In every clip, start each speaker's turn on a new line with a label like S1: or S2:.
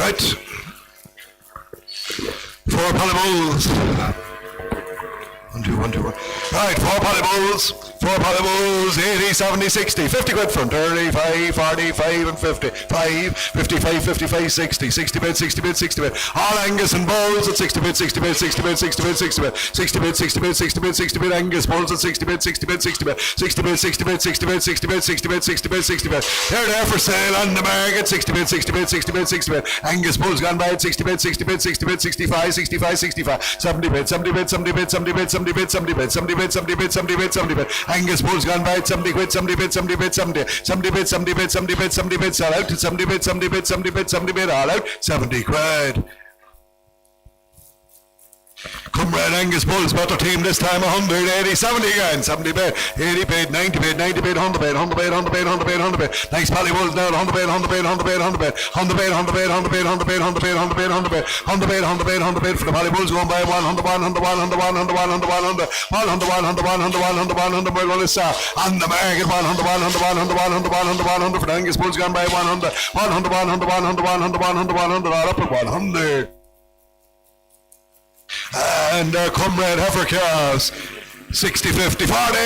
S1: Right. 4 polybulls. 1, 2, 1, 2, 1. Right, 4 polybulls. 4 polybulls. 80, 70, 60. 50 quid from 35, 45 and 50. 5, 55, 55, 60. 60 bid, 60 bid, 60 bid. All Angus and bulls at 60 bid, 60 bid, 60 bid, 60 bid, 60 bid. 60 bid, 60 bid, 60 bid, 60 bid. Angus bulls at 60 bid, 60 bid, 60 bid. 60 bid, 60 bid, 60 bid, 60 bid, 60 bid, 60 bid, 60 bid. They're there for sale on the market. 60 bid, 60 bid, 60 bid, 60 bid. Angus bulls gone by at 60 bid, 60 bid, 60 bid, 65, 65, 65. 70 bid, 70 bid, 70 bid, 70 bid, 70 bid, 70 bid, 70 bid, 70 bid, 70 bid, 70 bid. Angus bulls gone by at 70 quid, 70 bid, 70 bid, 70. 70 bid, 70 bid, 70 bid, 70 bid, sell out to 70 bid, 70 bid, 70 bid, 70 bid, all out, 70 quid. Comrade Angus bulls bought the team this time 180, 70 again, 70 bid, 80 bid, 90 bid, 90 bid, 100 bid, 100 bid, 100 bid, 100 bid, 100 bid. Thanks Pally bulls now, 100 bid, 100 bid, 100 bid, 100 bid, 100 bid, 100 bid, 100 bid, 100 bid, 100 bid, 100 bid, 100 bid, 100 bid, 100 bid, 100 bid for the Pally bulls going by 100, 100, 100, 100, 100, 100, 100, 100, 100, 100, 100, 100, 100, 100, on the star, on the market 100, 100, 100, 100, 100, 100 for the Angus bulls gone by 100, 100, 100, 100, 100, 100, 100, all up at 100. And Comrade heifer calves 60, 50, 40,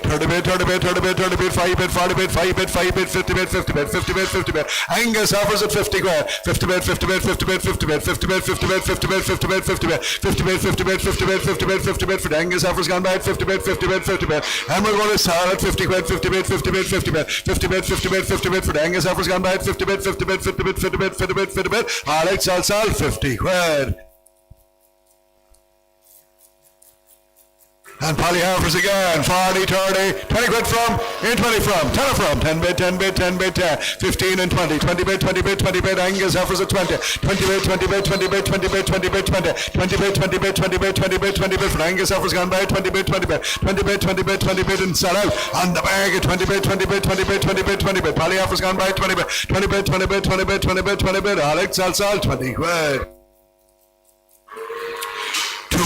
S1: 30 bid, 30 bid, 30 bid, 30 bid, 5 bid, 40 bid, 5 bid, 5 bid, 50 bid, 50 bid, 50 bid, 50 bid. Angus heifers at 50 grand, 50 bid, 50 bid, 50 bid, 50 bid, 50 bid, 50 bid, 50 bid, 50 bid, 50 bid, 50 bid, 50 bid, 50 bid, 50 bid, 50 bid for the Angus heifers gone by at 50 bid, 50 bid, 50 bid. And we're going to sell at 50 quid, 50 bid, 50 bid, 50 bid, 50 bid, 50 bid, 50 bid for the Angus heifers gone by at 50 bid, 50 bid, 50 bid, 50 bid, 50 bid, 50 bid. All right, sell, 50 quid. And Polly heifers again, 40, 30, 20 quid from, in 20 from, 10 from, 10 bid, 10 bid, 10 bid, 10, 15 and 20, 20 bid, 20 bid, 20 bid, Angus heifers at 20, 20 bid, 20 bid, 20 bid, 20 bid, 20 bid, 20, 20 bid, 20 bid, 20 bid, 20 bid, 20 bid, for Angus heifers gone by, 20 bid, 20 bid, 20 bid, 20 bid, 20 bid, and sell out, on the bag at 20 bid, 20 bid, 20 bid, 20 bid, 20 bid, Polly heifers gone by, 20 bid, 20 bid, 20 bid, 20 bid, 20 bid, 20 bid, all right, sell, 20 quid.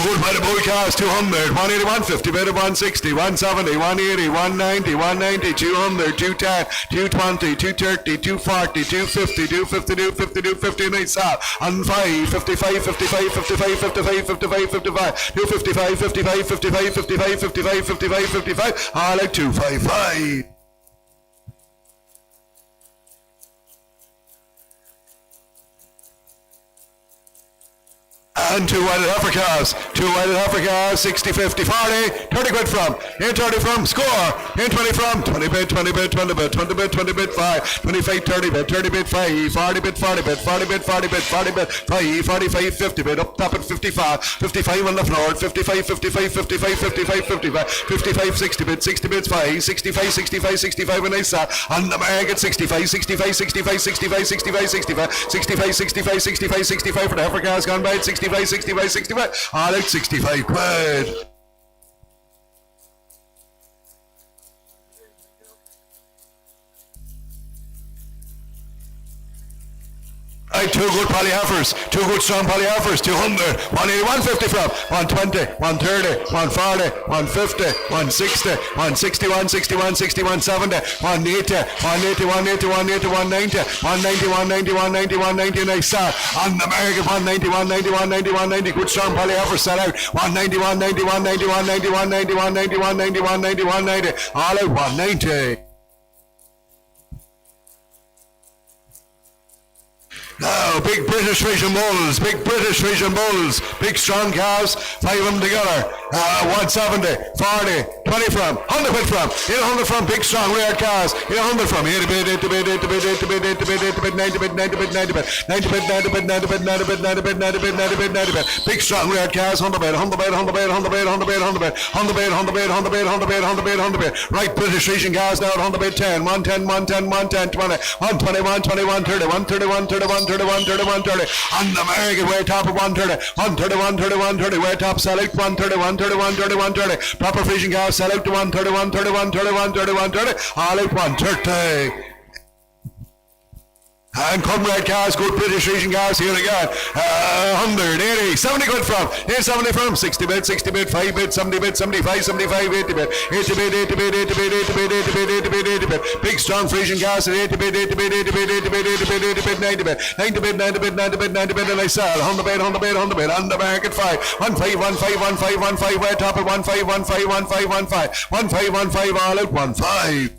S1: Good by the bull cars, 200, 180, 150, bid of 160, 170, 180, 190, 190, 200, 210, 220, 230, 240, 250, 250, 250, 250, and they sell on 5, 55, 55, 55, 55, 55, 55, 255, 55, 55, 55, 55, 55, 55, all like 255. And 2 whited heifer calves, 2 whited heifer calves, 60, 50, 40, 30 quid from, in 30 from, score, in 20 from, 20 bid, 20 bid, 20 bid, 20 bid, 20 bid, 5, 25, 30 bid, 30 bid, 5, 40 bid, 40 bid, 40 bid, 40 bid, 40 bid, 5, 45, 50 bid, up top at 55, 55 on the floor, 55, 55, 55, 55, 55, 55, 60 bid, 60 bids, 5, 65, 65, 65 when they sat, on the market, 65, 65, 65, 65, 65, 65, 65, 65, 65, 65 for the heifer calves gone by, 65, 65, 65, all out 65 quid. Right, 2 good Polly heifers, 2 good strong Polly heifers, 200, 180, 150 from, 120, 130, 140, 150, 160, 160, 160, 160, 170, 180, 180, 180, 180, 190, 190, 190, 190, 190, and I sell on the market 190, 190, 190, 190, good strong Polly heifers sell out, 190, 190, 190, 190, 190, 190, 190, 190, 190, all out 190. Now, big British Frisian bulls, big British Frisian bulls, big strong calves, 5 of them together, 170, 40, 20 from, 100 quid from, 100 from, big strong rare calves, 100 from, 80 bid, 80 bid, 80 bid, 80 bid, 80 bid, 80 bid, 90 bid, 90 bid, 90 bid, 90 bid, 90 bid, 90 bid, 90 bid, 90 bid, 90 bid, 90 bid, 90 bid, big strong rare calves, 100 bid, 100 bid, 100 bid, 100 bid, 100 bid, 100 bid, 100 bid, 100 bid, 100 bid, 100 bid, 100 bid, 100 bid, right British Frisian calves now at 100 bid, 10, 110, 110, 110, 20, 120, 120, 130, 130, 130, 130, 130, 130, on the market way top of 130, 130, 130, 130, way top sell out 130, 130, 130, 130, proper Frisian calves sell out to 130, 130, 130, 130, 130, all out 130. And Comrade cars, good British Region cars here again. 180, 70 quid from. Here's 70 from. 60 bid, 60 bid, 5 bid, 70 bid, 75, 75, 80 bid. 80 bid, 80 bid, 80 bid, 80 bid, 80 bid, 80 bid, 80 bid. Big strong Frisian cars at 80 bid, 80 bid, 80 bid, 80 bid, 80 bid, 80 bid, 90 bid. 90 bid, 90 bid, 90 bid, 90 bid, and I sell. 100 bid, 100 bid, 100 bid. On the market 5. 15, 15, 15, 15, way top at 15, 15, 15, 15, 15, 15, all out 15.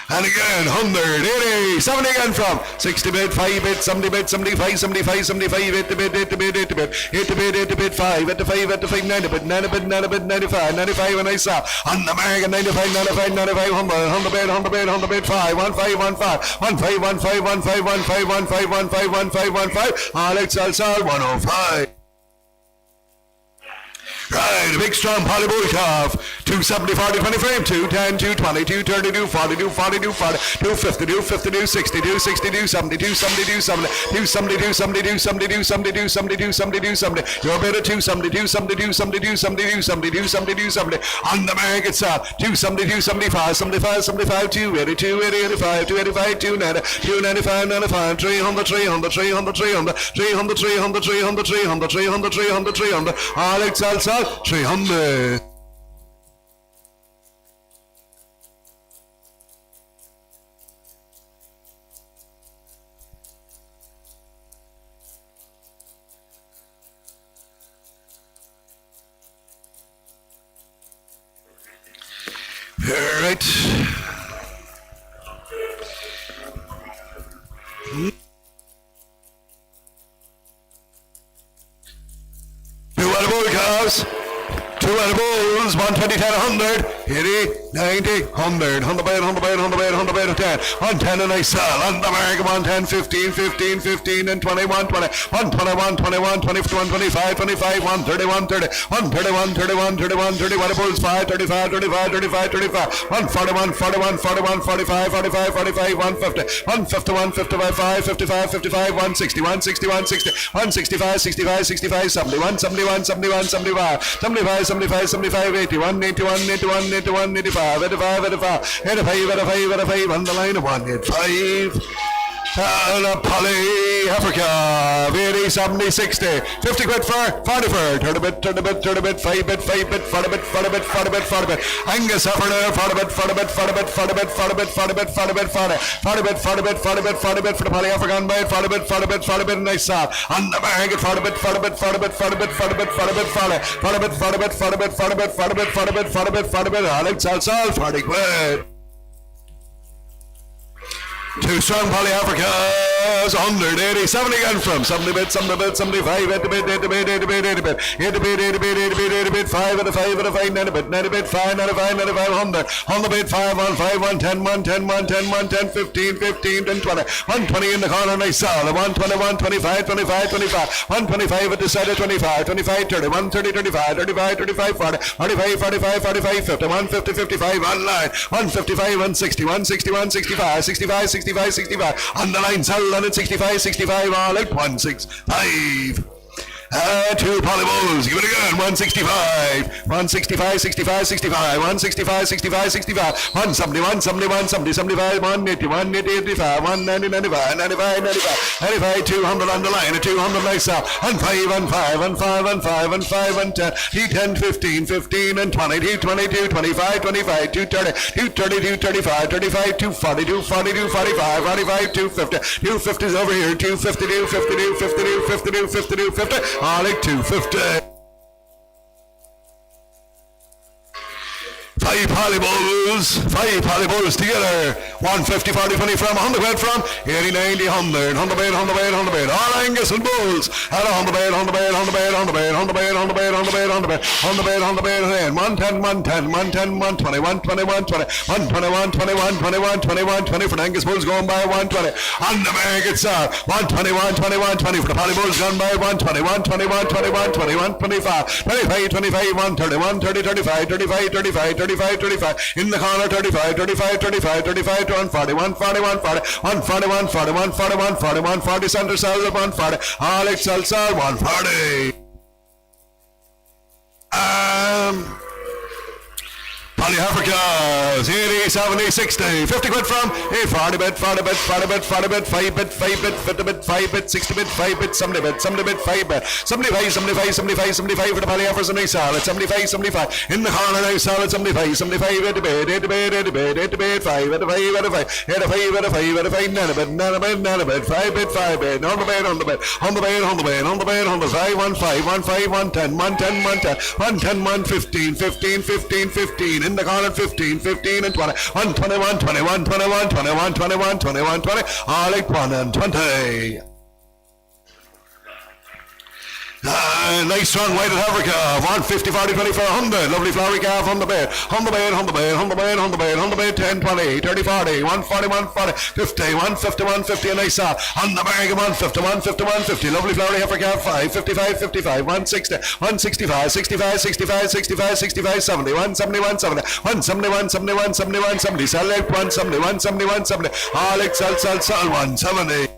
S1: And again, 180, 70 again from 60 bid, 5 bid, 70 bid, 75, 75, 75, 80 bid, 80 bid, 80 bid, 80 bid, 80 bid, 5, 85, 85, 90 bid, 90 bid, 90 bid, 95, 95, and I saw on the market 95, 95, 95, 100, 100 bid, 100 bid, 100 bid, 5, 15, 15, 15, 15, 15, 15, 15, 15, 15, 15, all excel, 105. Right, a big strong Polybushov. 270, 40, 20 frame, 210, 220, 232, 42, 42, 40, 252, 52, 62, 62, 72, 72, 70, 272, 72, 72, 72, 72, 72, 70. You're better 272, 72, 72, 72, 72, 72, 70. On the market side, 272, 75, 75, 75, 282, 85, 285, 290, 295, 95, 300, 300, 300, 300, 300, 300, 300, 300, 300, 300, 300, Alex Salsa, 300. All right. Two out of all cows. 2 out of bulls, 120, 10, 100, 80, 90, 100, 100 bid, 100 bid, 100 bid, 100 bid, 10, 110, and I sell, on the market, 110, 15, 15, 15, and 20, 120, 121, 21, 21, 25, 25, 131, 30, 131, 31, 31, 30, what a bulls, 5, 35, 35, 35, 35, 141, 41, 41, 45, 45, 45, 150, 151, 55, 5, 55, 55, 160, 160, 160, 165, 65, 65, 71, 71, 71, 75, 75, 75, 75, 81, 81, 81, 81, 85, 85, 85, 85, 85, 85, on the line of 185. And a Polly Africa, 80, 70, 60, 50 quid for 40 for 30 bit, 30 bit, 30 bit, 5 bit, 5 bit, 40 bit, 40 bit, 40 bit, 40 bit, Angus heifer there, 40 bit, 40 bit, 40 bit, 40 bit, 40 bit, 40 bit, 40 bit, 40 bit, 40 bit, 40 bit, 40 bit for the Polly Africa on bite, 40 bit, 40 bit, 40 bit, and I saw on the market, 40 bit, 40 bit, 40 bit, 40 bit, 40 bit, 40 bit, 40 bit, 40 bit, 40 bit, 40 bit, 40 bit, 40 bit, 40 bit, 40 bit, Alex Salsal, 40 quid. Two strong Polly Africas, 180, 70 again from 70 bit, 70 bit, 75, 80 bit, 80 bit, 80 bit, 80 bit, 80 bit, 80 bit, 80 bit, 80 bit, 5 at a 5 at a 5, 90 bit, 90 bit, 5, 95, 95, 100, 100 bit, 5, 1, 5, 1, 10, 1, 10, 1, 10, 1, 10, 15, 15, 10, 20, 120 in the corner, and I saw the 121, 25, 25, 25, 125 at the side of 25, 25, 30, 130, 35, 35, 35, 40, 45, 45, 45, 50, 150, 55, online, 155, 160, 160, 165, 65, 65, 65, on the line, sell on it, 65, 65, all out, 165. Two polybulls, give it again, 165, 165, 65, 65, 165, 65, 65, 170, 170, 170, 75, 180, 180, 85, 190, 95, 95, 95, 95, 200 on the line, 200 like so, and 5, and 5, and 5, and 5, and 5, and 10, 10, 15, 15, and 20, 22, 25, 25, 230, 230, 235, 35, 240, 240, 245, 45, 250, 250 is over here, 250, 250, 250, 250, 250, 250, Alec 250. 5 polybulls together. 150, 40, 20 from, 100 bed from, 80, 90, 100, 100 bed, 100 bed, 100 bed. All Angus and bulls at 100 bed, 100 bed, 100 bed, 100 bed, 100 bed, 100 bed, 100 bed, 100 bed, 100 bed, 100 bed, 110, 110, 110, 120, 120, 120, 121, 21, 21, 21, 20 for the Angus bulls going by 120. On the market side, 121, 21, 20 for the polybulls gone by 120, 121, 21, 21, 25, 25, 25, 130, 130, 35, 35, 35, 35, 35, in the corner 35, 35, 35, 35 to 140, 140, 140, 140, 140, 140, 140, 140, center cell 140, all excel cell 140. Polly Africa, calves, 80, 70, 60, 50 quid from, 40 bit, 40 bit, 40 bit, 40 bit, 5 bit, 5 bit, 50 bit, 5 bit, 60 bit, 5 bit, 70 bit, 70 bit, 5 bit, 75, 75, 75, 75 for the Valley Heifers and nice solid, 75, 75, in the corner nice solid, 75, 75, 80 bit, 80 bit, 80 bit, 80 bit, 5, 85, 85, 85, 85, 85, 90 bit, 90 bit, 90 bit, 5 bit, 5 bit, on the bed, on the bed, on the bed, on the bed, on the bed, on the 5, 1, 5, 1, 5, 1, 10, 1, 10, 1, 10, 1, 10, 1, 15, 15, 15, 15, in the corner 15, 15 and 20, 1, 21, 21, 21, 21, 21, 21, 20, all like 1 and 20. Nice strong weighted heifer calf, 150, 40, 24, 100, lovely flowery calf on the bed, on the bed, on the bed, on the bed, on the bed, on the bed, 10, 20, 30, 40, 140, 140, 50, 150, 150, a nice saw, on the bag of 150, 150, 150, lovely flowery heifer calf, 5, 55, 55, 160, 165, 65, 65, 65, 65, 70, 170, 170, 170, 170, 170, 170, sell out 170, 170, 170, all excel, sell, 170.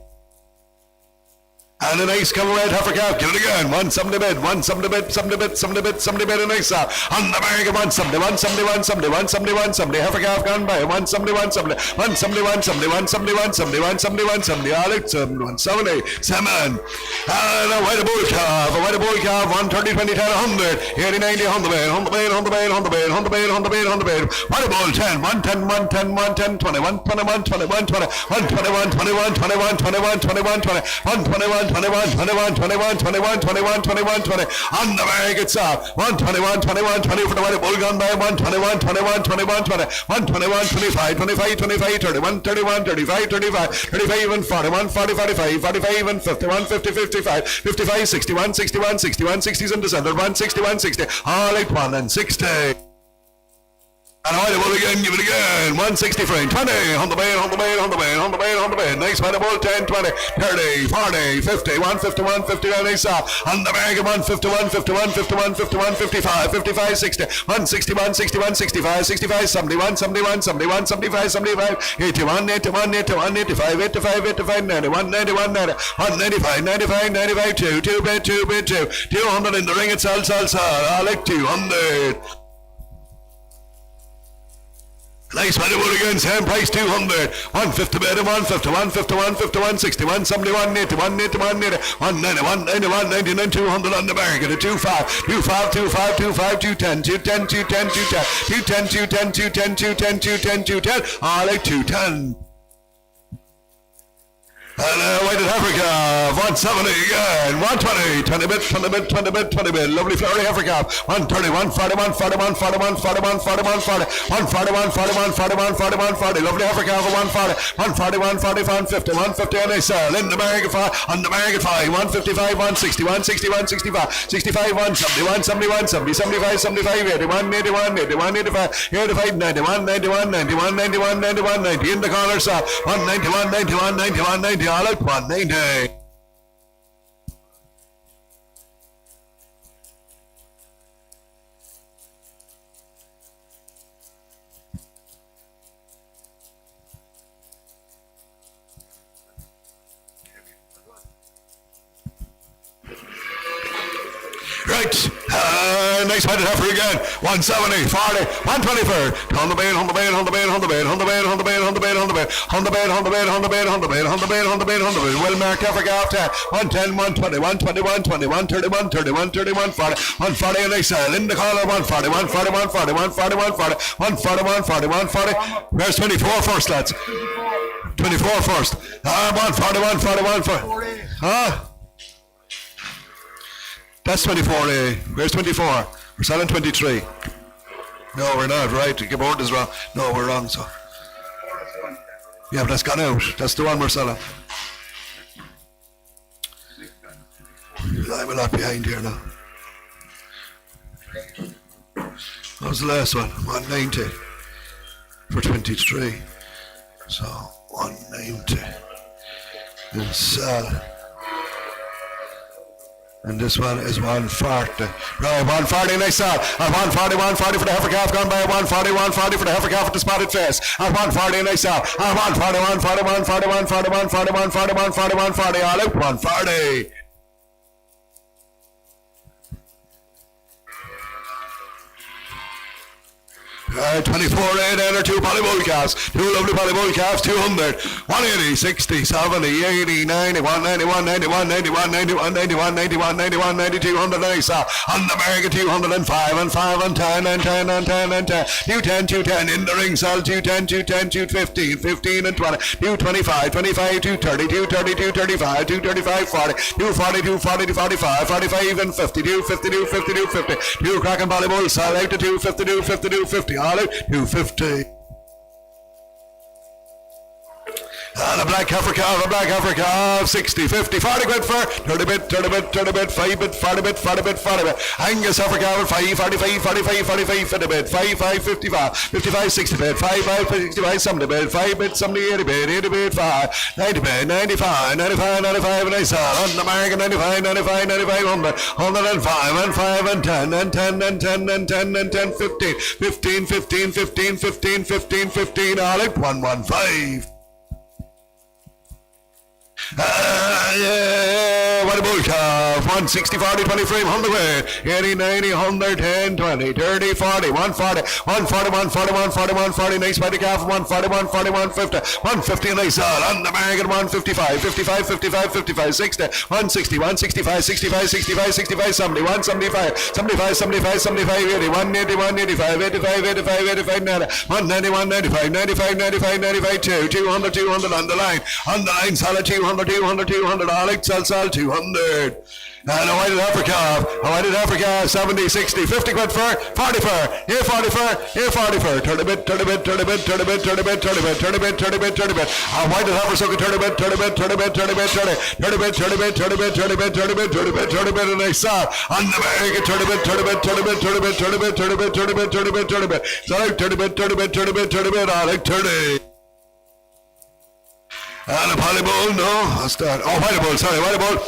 S1: And a nice cover red heifer calf, give it again, 170 bid, 170 bid, 70 bid, 70 bid, 70 bid, a nice saw, on the bag of 170, 170, 170, 170, 170, heifer calf gone by, 170, 170, 170, 170, 170, 170, 170, 170, all it's 170, 7, and a white bull calf, 130, 20, 10, 100, 80, 90, on the bed, on the bed, on the bed, on the bed, on the bed, on the bed, on the bed, white bull 10, 110, 110, 110, 20, 121, 21, 20, 121, 21, 21, 21, 21, 20, 121, 21, 21, 21, 21, 21, 21, 20, on the bag itself, 121, 21, 20 for the white bull gun by 121, 21, 21, 20, 121, 25, 25, 25, 31, 31, 35, 35, 35 and 41, 40, 45, 45 and 51, 50, 55, 55, 61, 61, 61, 60s and descended, 161, 60, all at 1 and 60. And white bull again, give it again, 160 frame, 20, on the bed, on the bed, on the bed, on the bed, on the bed, nice white bull, 10, 20, 30, 40, 50, 151, 51, nice off, on the bag of 151, 51, 51, 51, 55, 55, 60, 161, 61, 65, 65, 71, 71, 71, 75, 75, 81, 81, 81, 85, 85, 85, 91, 91, 90, 195, 95, 95, 2, 2 bid, 2 bid, 2, 200 in the ring itself, I like 200. Nice white bull again, same price, 200, 150 bid, 150, 150, 150, 160, 171, 81, 81, 80, 191, 91, 99, 200 on the bargain, a 25, 25, 25, 25, 210, 210, 210, 210, 210, 210, 210, 210, 210, 210, all at 210. And weighted heifer calf, 170 again, 120, 20 bit, 20 bit, 20 bit, 20 bit, lovely flowery heifer calf, 130, 140, 141, 41, 41, 41, 40, 141, 41, 41, 41, 40, lovely heifer calf, 140, 140, 140, 150, 150, and they sell in the bag of 5, on the bag of 5, 155, 160, 160, 165, 65, 170, 170, 170, 75, 75, 81, 81, 81, 85, 85, 91, 91, 91, 91, 91, 90, in the corner, so 191, 91, 91, 90, all at 190. Right, nice white heifer again, 170, 40, 124, on the bed, on the bed, on the bed, on the bed, on the bed, on the bed, on the bed, on the bed, on the bed, on the bed, on the bed, on the bed, on the bed, on the bed, on the bed, well marked heifer calf 10, 110, 120, 121, 21, 31, 31, 31, 40, 140, and they sell in the corner, 140, 140, 140, 140, 140, 140, 140, 140, where's 24 first, lads? 24 first, 140, 140, 140, huh? That's 24A. Where's 24? We're selling 23. No, we're not, right. The board is wrong. No, we're wrong, so. Yeah, but that's gone out. That's the one we're selling. I'm a lot behind here now. What was the last one? 190 for 23. So, 190. And sell. And this one is 140. Right, 140 nice sell. At 140, 140 for the heifer calf gone by. 140, 140 for the heifer calf with the spotted face. At 140 nice sell. At 140, 140, 140, 140, 140, 140, 140, 140, all out 140. 24 8 enter 2 poly bull calves, 2 lovely poly bull calves, 200, 180, 60, 70, 80, 90, 191, 91, 91, 91, 91, 91, 91, 92, 100, nice, on the American 205, and 5, and 10, and 10, and 10, and 10, 210, 210, in the ring cell, 210, 210, 215, 15, and 20, 225, 25, 230, 230, 235, 235, 40, 240, 240, 245, 45, and 50, 250, 250, 250, 2 cracking poly bull cell, out to 250, 250, 250, all out, 250. And a black heifer calf, 60, 50, 40 quid for 30 bit, 30 bit, 30 bit, 5 bit, 40 bit, 40 bit, 40 bit. Angus heifer calf, 5, 45, 45, 45, 50 bit, 5, 5, 55, 55, 60 bit, 5, 5, 65, 70 bit, 5 bit, 70, 80 bit, 80 bit, 5, 90 bit, 95, 95, 95, and I saw on the American 95, 95, 95, 100, 105, and 5, and 10, and 10, and 10, and 10, and 10, 15, 15, 15, 15, 15, 15, 15, all at 115. What a bull calf, 160, 40, 20 frame, 100 weight, 80, 90, 110, 20, 30, 40, 140, 140, 140, 140, 140, nice by the calf, 140, 140, 150, 150, nice all, on the American 155, 55, 55, 55, 60, 160, 165, 65, 65, 65, 70, 175, 75, 75, 75, 80, 180, 185, 85, 85, 85, 90, 190, 195, 95, 95, 95, 200, 200 on the line, solid 200, 200, 200, all out, sell, 200. And a whited heifer calf, 70, 60, 50 quid for, 40 for, here 40 for, here 40 for, 30 bit, 30 bit, 30 bit, 30 bit, 30 bit, 30 bit, 30 bit, 30 bit, 30 bit. A whited heifer sucker, 30 bit, 30 bit, 30 bit, 30 bit, 30, 30 bit, 30 bit, 30 bit, 30 bit, 30 bit, 30 bit, 30 bit, and I saw on the American 30 bit, 30 bit, 30 bit, 30 bit, 30 bit, 30 bit, 30 bit, 30 bit, 30 bit, so out 30 bit, 30 bit, 30 bit, 30 bit, all out 30. And a poly bull, no, I'll start. Oh, white bull, sorry, white bull.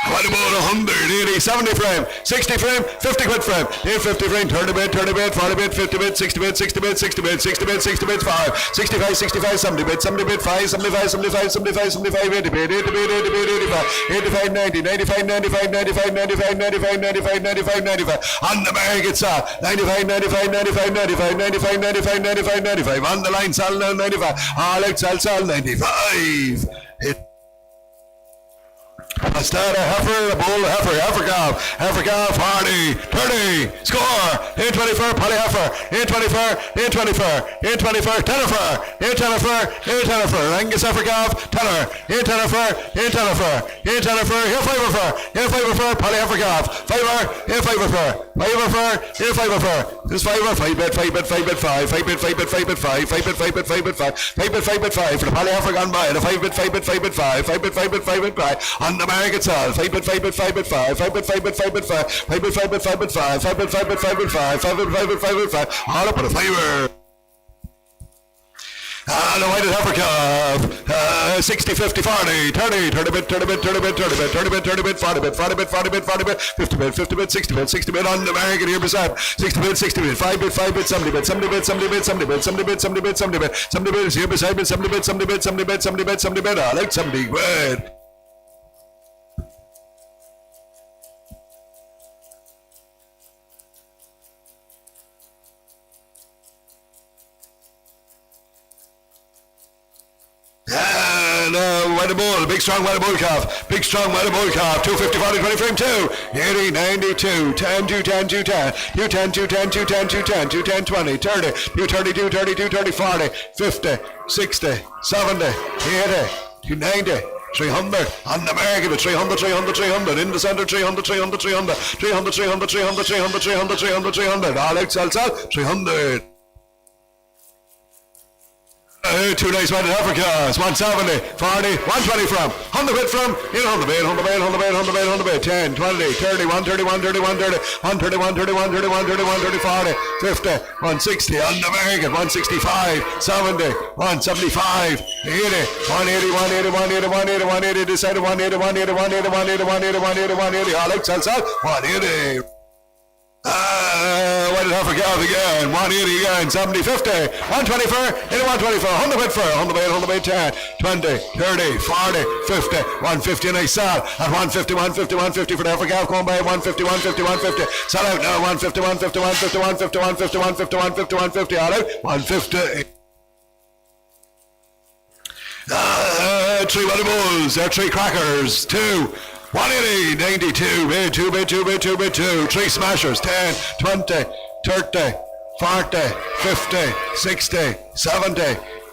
S1: What about 100, 80, 70 frame, 60 frame, 50 quid frame, 50 frame, 30 bit, 40 bit, 50 bit, 60 bit, 60 bit, 60 bit, 60 bit, 60 bit, 5, 65, 65, 70 bit, 70 bit, 5, 75, 75, 75, 75, 80 bit, 80 bit, 80 bit, 85, 85, 90, 95, 95, 95, 95, 95, 95, 95, 95, on the American saw, 95, 95, 95, 95, 95, 95, 95, 95, on the line, sell now, 95, all out, sell, 95, hit. A start a heifer, a bull, a heifer calf, 40, 30, score, in 24, poly heifer, in 24, in 24, in 24, tennifer, in tennifer, in tennifer, Angus heifer calf, tenner, in tennifer, in tennifer, in tennifer, here 5 poly heifer calf, 5, in 5, in 5, this 5 bit, 5 bit, 5 bit, 5, 5 bit, 5 bit, 5 bit, 5, 5 bit, 5 bit, 5 bit, 5, 5 bit, 5 bit, 5, for the poly heifer gone by, and a 5 bit, 5 bit, 5 bit, 5, 5 bit, 5 bit, 5 bit, 5, on the American side, 5 bit, 5 bit, 5 bit, 5, 5 bit, 5 bit, 5 bit, 5, 5 bit, 5 bit, 5 bit, 5, 5 bit, 5 bit, 5 bit, 5, 5 bit, 5 bit, 5 bit, 5, all up on a fiver. And a whited heifer calf, 60, 50, 40, 30, 30 bit, 30 bit, 30 bit, 30 bit, 30 bit, 30 bit, 40 bit, 40 bit, 40 bit, 40 bit, 50 bit, 50 bit, 60 bit, 60 bit, on the American here beside, 60 bit, 60 bit, 5 bit, 5 bit, 70 bit, 70 bit, 70 bit, 70 bit, 70 bit, 70 bit, 70 bit, 70 bit is here beside bit, 70 bit, 70 bit, 70 bit, 70 bit, 70 bit, I like 70 quid. And white bull, big strong white bull calf, 250, 40, 20 frame 2, 80, 92, 10, 210, 210, 210, 210, 210, 210, 210, 20, 30, 230, 230, 230, 40, 50, 60, 70, 80, 290, 300, on the American with 300, 300, 300, in the center 300, 300, 300, 300, 300, 300, 300, 300, 300, 300, all out, sell, 300. Two nice white heifer calves, 170, 40, 120 from, 100 bit from, in 100 bit, 100 bit, 100 bit, 100 bit, 100 bit, 10, 20, 30, 130, 130, 130, 130, 130, 130, 130, 130, 40, 50, 160, on the American, 165, 70, 175, 80, 180, 180, 180, 180, 180, decided 180, 180, 180, 180, 180, 180, 180, all out, sell, 180. white heifer calf again. 180 again. 70, 50. 124. Into 124. 100 bid for. 100 bid. 100 bid 10. 20, 30, 40, 50. 150 nice sell. At 150, 150, 150 for the heifer calf going by. 150, 150, 150. Sell out now. 150, 150, 150, 150, 150, 150, 150, 150. All out. 150. Three Willy Bulls, three crackers, 2, 180, 92, bid, 2 bid, 2 bid, 2 bid, 2, three smashers, 10, 20, 30, 40, 50, 60, 70,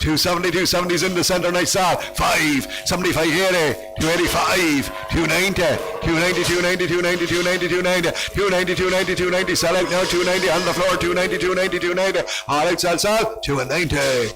S1: 270, 270's in the centre, nice sell, 5, 75, 80, 285, 290, 290, 290, 290, 290, 290, 290, 290, 290, sell out now, 290 on the floor, 290, 290, 290, all out, sell, 290.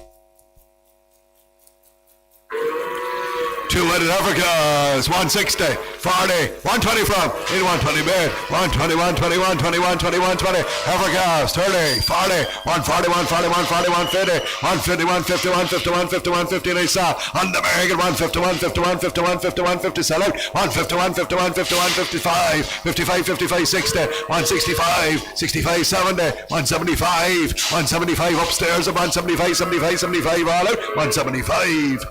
S1: Two headed Africas, 160, 40, 120 from, in 120 bid, 120, 120, 120, 120, 120, Africas, 30, 40, 140, 140, 140, 150, 150, 150, 150, 150, 150, nice saw, on the American, 150, 150, 150, 150, 150, sell out, 150, 150, 150, 155, 55, 55, 60, 165, 65, 70, 175, 175 upstairs of 175, 75, 75, all out, 175.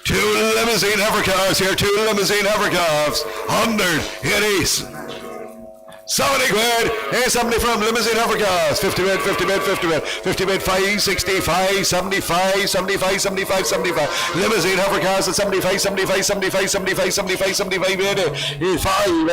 S1: Two limousine heifer calves here, two limousine heifer calves, 100, it is 70 quid, 70 from limousine heifer calves, 50 bid, 50 bid, 50 bid, 50 bid, 5, 65, 75, 75, 75, 75, limousine heifer calves at 75, 75, 75, 75, 75, 75, 80, 5,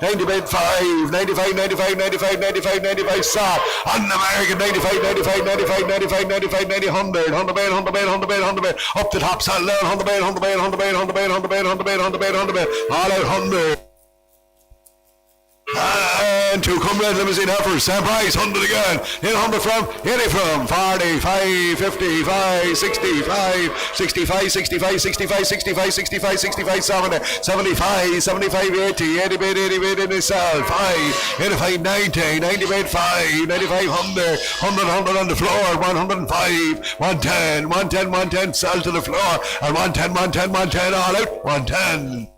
S1: 90 bid, 5, 95, 95, 95, 95, 95, stop, on the American, 95, 95, 95, 95, 95, 90, 100, 100 bid, 100 bid, 100 bid, 100 bid, up the top, sell down, 100 bid, 100 bid, 100 bid, 100 bid, 100 bid, 100 bid, 100 bid, 100 bid, all out 100. And two comrade limousine heifers, same price, 100 again, in 100 from, 80 from, 45, 55, 65, 65, 65, 65, 65, 65, 65, 70, 75, 75, 80, 80 bid, 80 bid in itself, 5, 85, 90, 90 bid, 5, 95, 100, 100, 100 on the floor, 105, 110, 110, 110, sell to the floor, and 110, 110, 110, all out, 110.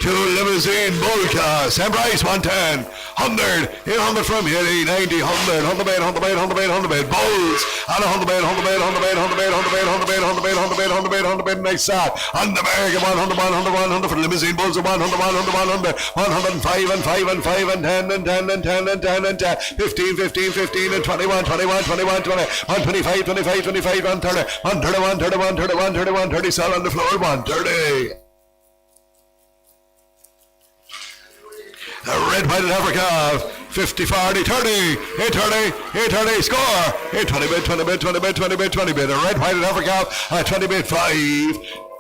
S1: Two limousine bull cars, same price, 110, 100, 800 from here, 90, 100, 100 bid, 100 bid, 100 bid, 100 bid, bulls, and 100 bid, 100 bid, 100 bid, 100 bid, 100 bid, 100 bid, 100 bid, 100 bid, 100 bid, 100 bid, nice shot, and the American 100, 100, 100 for limousine bulls, 100, 100, 100, 105 and 5 and 5 and 10 and 10 and 10 and 10 and 10, 15, 15, 15 and 21, 21, 21, 20, 125, 25, 25, 130, 130, 130, 130, 130, 130, sell on the floor, 130. The red white heifer calf, 50, 40, 30, 830, 830, score, 820 bid, 20 bid, 20 bid, 20 bid, 20 bid, a red white heifer calf, 20 bid, 5,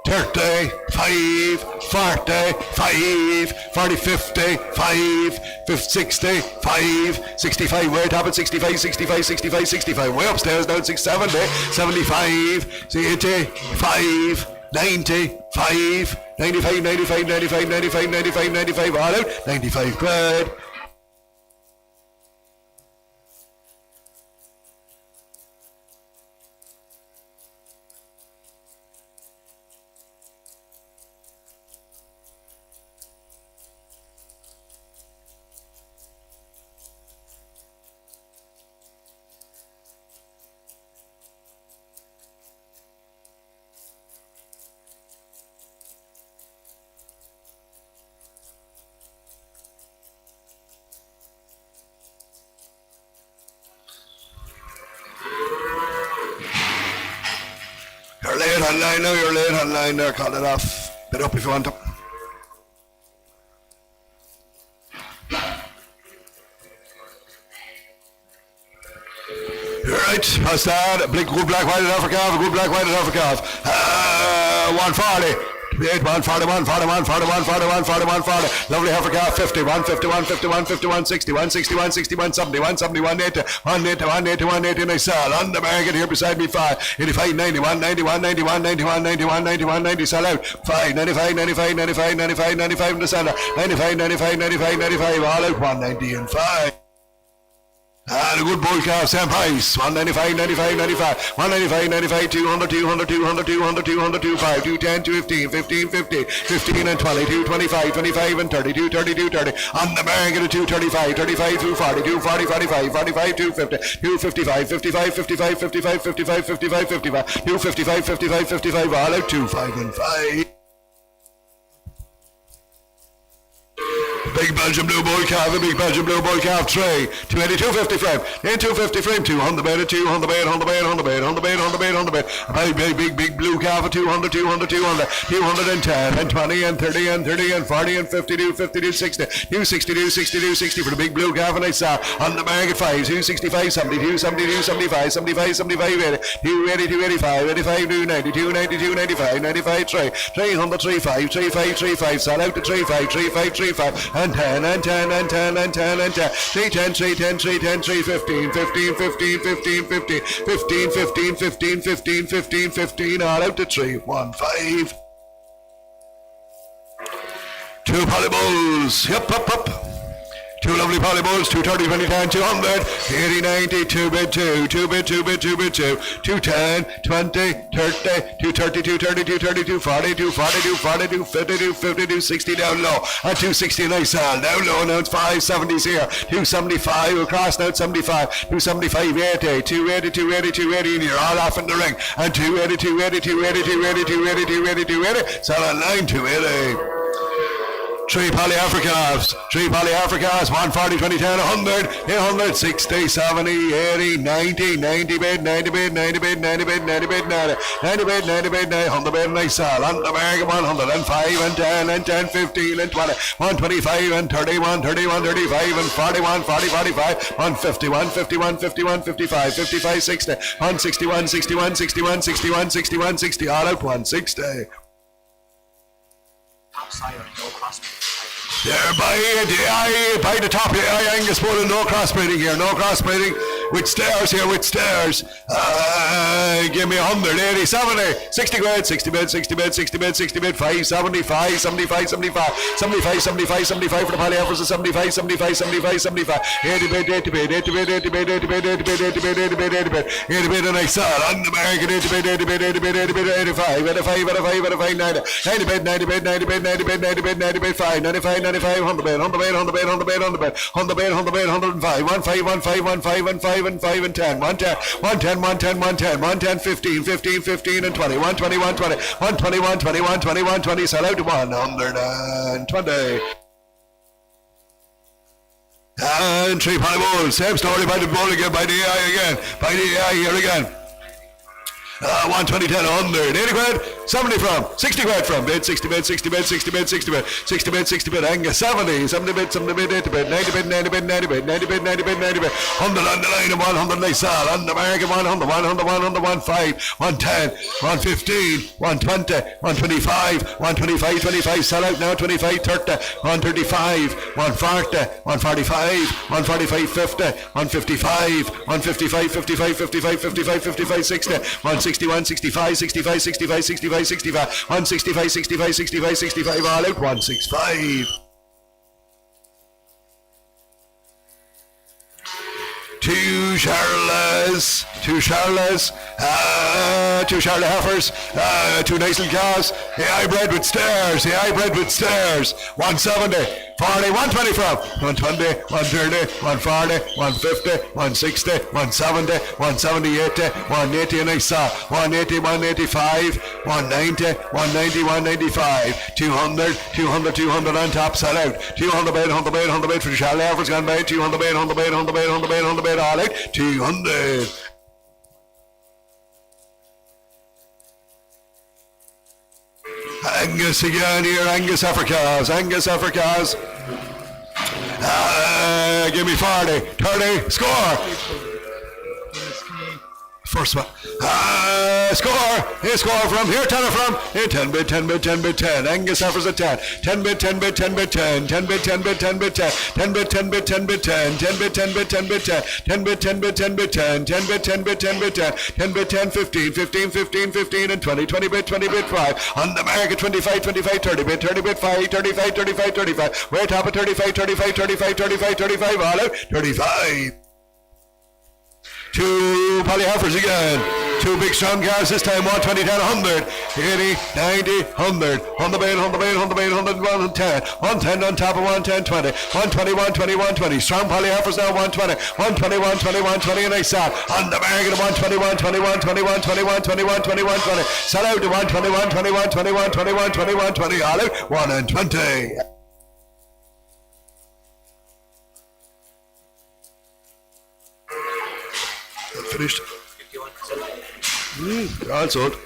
S1: 30, 5, 40, 5, 40, 50, 5, 50, 60, 5, 65, way top at 65, 65, 65, 65, way upstairs down 670, 75, 80, 5, 90, 5, 95, 95, 95, 95, 95, 95, all out, 95 quid. You're late online now, you're late online there, call it off. Bid up if you want to. Right, that's that. Good black white heifer calf, good black white heifer calf. 140. 140, 140, 140, 140, 140, 140. Lovely heifer calf, 50, 150, 150, 150, 160, 160, 160, 170, 170, 180, 180, 180, 180, and I sell. On the market here beside me, 5, 85, 90, 190, 190, 190, 190, 190, 190, sell out. 5, 95, 95, 95, 95, 95 in the center. 95, 95, 95, 95, all out. 190 and 5. And a good bull calf, same price. 195, 95, 95. 195, 95, 200, 200, 200, 200, 200, 25, 210, 215, 15, 50, 15 and 20, 225, 25 and 30, 230, 230. On the bank at a 235, 35 through 40, 240, 45, 45, 250, 255, 55, 55, 55, 55, 55, 55, 255, 55, 55, all out 2, 5 and 5. Big Belgian blue bull calf, a big Belgian blue bull calf tray, 282.50 frame, then 250 frame, 200 bed, 200 bed, 100 bed, 100 bed, 100 bed, 100 bed, 100 bed, a big blue calf of 200, 200, 200, 210, and 20, and 30, and 30, and 40, and 52, 52, 60, 262, 62, 60 for the big blue calf, and I saw on the bag at 5, 265, 72, 72, 75, 75, 75, 80, 280, 285, 85, 290, 290, 295, 95, 300, 35, 35, 35, sell out to 35, 35, 35, and 10, and 10, and 10, and 10, and 10, 310, 310, 310, 315, 15, 15, 15, 15, 15, 15, 15, 15, 15, 15, all out to 315. Two poly bulls, yep, up, up. Two lovely poly bulls, 230, 20, 10, 200, 80, 90, 2 bid 2, 2 bid 2 bid 2 bid 2, 210, 20, 30, 230, 230, 230, 240, 240, 240, 250, 250, 260 down low, and 260 nice down low, now it's 570s here, 275 across, now it's 75, 275, 80, 280, 280, 280, and you're all off in the ring, and 280, 280, 280, 280, 280, 280, 280, sell on line 280. Three poly Africans, 140, 20, 10, 100, 100, 60, 70, 80, 90, 90 bid, 90 bid, 90 bid, 90 bid, 90 bid, 90, 90 bid, 90 bid, 100 bid, nice sell, on the bag of 105, and 10, and 10, 15, and 20, 125, and 30, 130, 135, and 41, 40, 45, 150, 150, 150, 155, 55, 60, 161, 61, 61, 61, 61, 60, all out 160.
S2: Sire, no crossbreeding.
S1: There by the top here, Angus Bull, no crossbreeding here, no crossbreeding with stairs here, with stairs. Give me 100, 80, 70, 60 quid, 60 bid, 60 bid, 60 bid, 60 bid, 5, 75, 75, 75, 75, 75, 75 for the poly heifers, 75, 75, 75, 75, 80 bid, 80 bid, 80 bid, 80 bid, 80 bid, 80 bid, 80 bid, 80 bid, 80 bid, 80 bid, and I saw on the market, 80 bid, 80 bid, 80 bid, 80 bid, 85, 85, 85, 85, 90, 90 bid, 90 bid, 90 bid, 90 bid, 90 bid, 90 bid, 5, 95, 95, 100 bid, 100 bid, 100 bid, 100 bid, 100 bid, 100 bid, 100 bid, 105, 15, 15, 15, and 5, and 5, and 10, 110, 110, 110, 110, 110, 15, 15, 15, and 20, 120, 120, 120, 120, 120, 120, sell out to 120. And three poly bulls, same story by the bull again, by the AI again, by the AI here again. 120, 10, 100, 80 quid, 70 from, 60 quid from, bid, 60 bid, 60 bid, 60 bid, 60 bid, 60 bid, 60 bid, Angus, 70, 70 bid, 70 bid, 80 bid, 90 bid, 90 bid, 90 bid, 90 bid, 90 bid, 90 bid, 100 on the line and 100 nice sell, on the market, 100, 100, 100, 105, 110, 115, 120, 125, 125, 25, sell out now, 25, 30, 135, 140, 145, 145, 50, 155, 155, 55, 55, 55, 55, 60, 161, 65, 65, 65, 65, 65, 165, 65, 65, 65, all out 165. Two Charles, two Charles heifers, two nice little cows, AI bred with stairs, 170, 40, 120 from, 120, 130, 140, 150, 160, 170, 170, 80, 180, and I saw, 180, 185, 190, 190, 195, 200, 200, 200 on top, sell out, 200 bed, 100 bed, 100 bed for the Charles heifers gone by, 200 bed, 100 bed, 100 bed, 100 bed, 100 bed, all out, 200. Angus again here, Angus Africas. Give me 40, 30, score. First one. Score from here, 10 from here, 10 bid, 10 bid, 10 bid, 10. Angus offers a 10. 10 bid, 10 bid, 10 bid, 10. 10 bid, 10 bid, 10 bid, 10. 10 bid, 10 bid, 10 bid, 10. 10 bid, 10 bid, 10 bid, 10. 10 bid, 10 bid, 10 bid, 10. 10 bid, 10 bid, 10 bid, 10. 10 bid, 10, 15, 15, 15, 15, and 20. 20 bid, 20 bid, 5. On the market, 25, 25, 30 bid, 30 bid, 5, 35, 35, 35. We're top at 35, 35, 35, 35, 35, all out, 35. Two poly heifers again. Two big strong calves this time. 120, 10, 100, 80, 90, 100. On the bait, 110. 110 on top of 110, 20. 120, 120, 120. Strong poly heifers now. 120, 120, 120, 120. And they stop. On the bargain of 120, 120, 120, 120, 120, 120, 120. Sell out to 120, 120, 120, 120, 120, 120. All out. 1 and 20. Finished. All sold.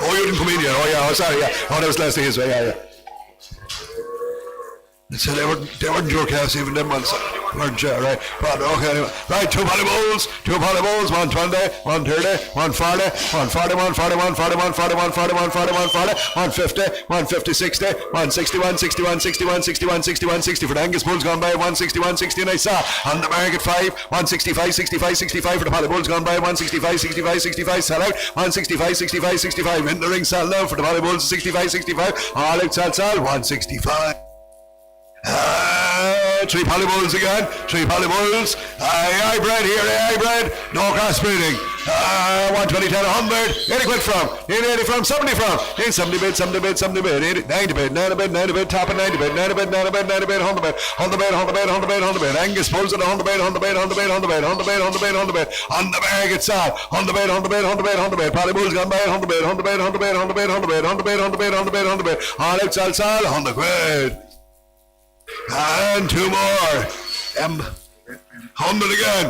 S1: Oh, you didn't come in yet. Oh, yeah. Oh, sorry. Yeah. Oh, that was last thing. Yeah. So they weren't your calves even them ones. Weren't you, right? But okay, anyway. Right, two poly bulls, 120, 130, 140, 140, 140, 140, 140, 140, 140, 140, 150, 150, 60, 160, 160, 160, 160, 160, 160 for the Angus bulls gone by 160, 160, and I saw on the market 5, 165, 65, 65 for the poly bulls gone by 165, 65, 65, sell out, 165, 65, 65 in the ring, sell now for the poly bulls 65, 65, all out, sell, 165. Three poly bulls again. Three poly bulls. Hybrid here, hybrid. No cross breeding. 120, 10, 100. 80 quid from. 80 from. 70 from. 70 bid, 70 bid, 70 bid. 80, 90 bid, 90 bid, 90 bid. Top of 90 bid, 90 bid, 90 bid, 90 bid, 100 bid. 100 bid, 100 bid, 100 bid, 100 bid. Angus bulls at 100 bid, 100 bid, 100 bid, 100 bid, 100 bid, 100 bid, 100 bid. On the bag it's out. 100 bid, 100 bid, 100 bid, 100 bid. Poly bulls gone by 100 bid, 100 bid, 100 bid, 100 bid, 100 bid, 100 bid, 100 bid, 100 bid, 100 bid. All out, sell, 100 quid. And two more. 100 again.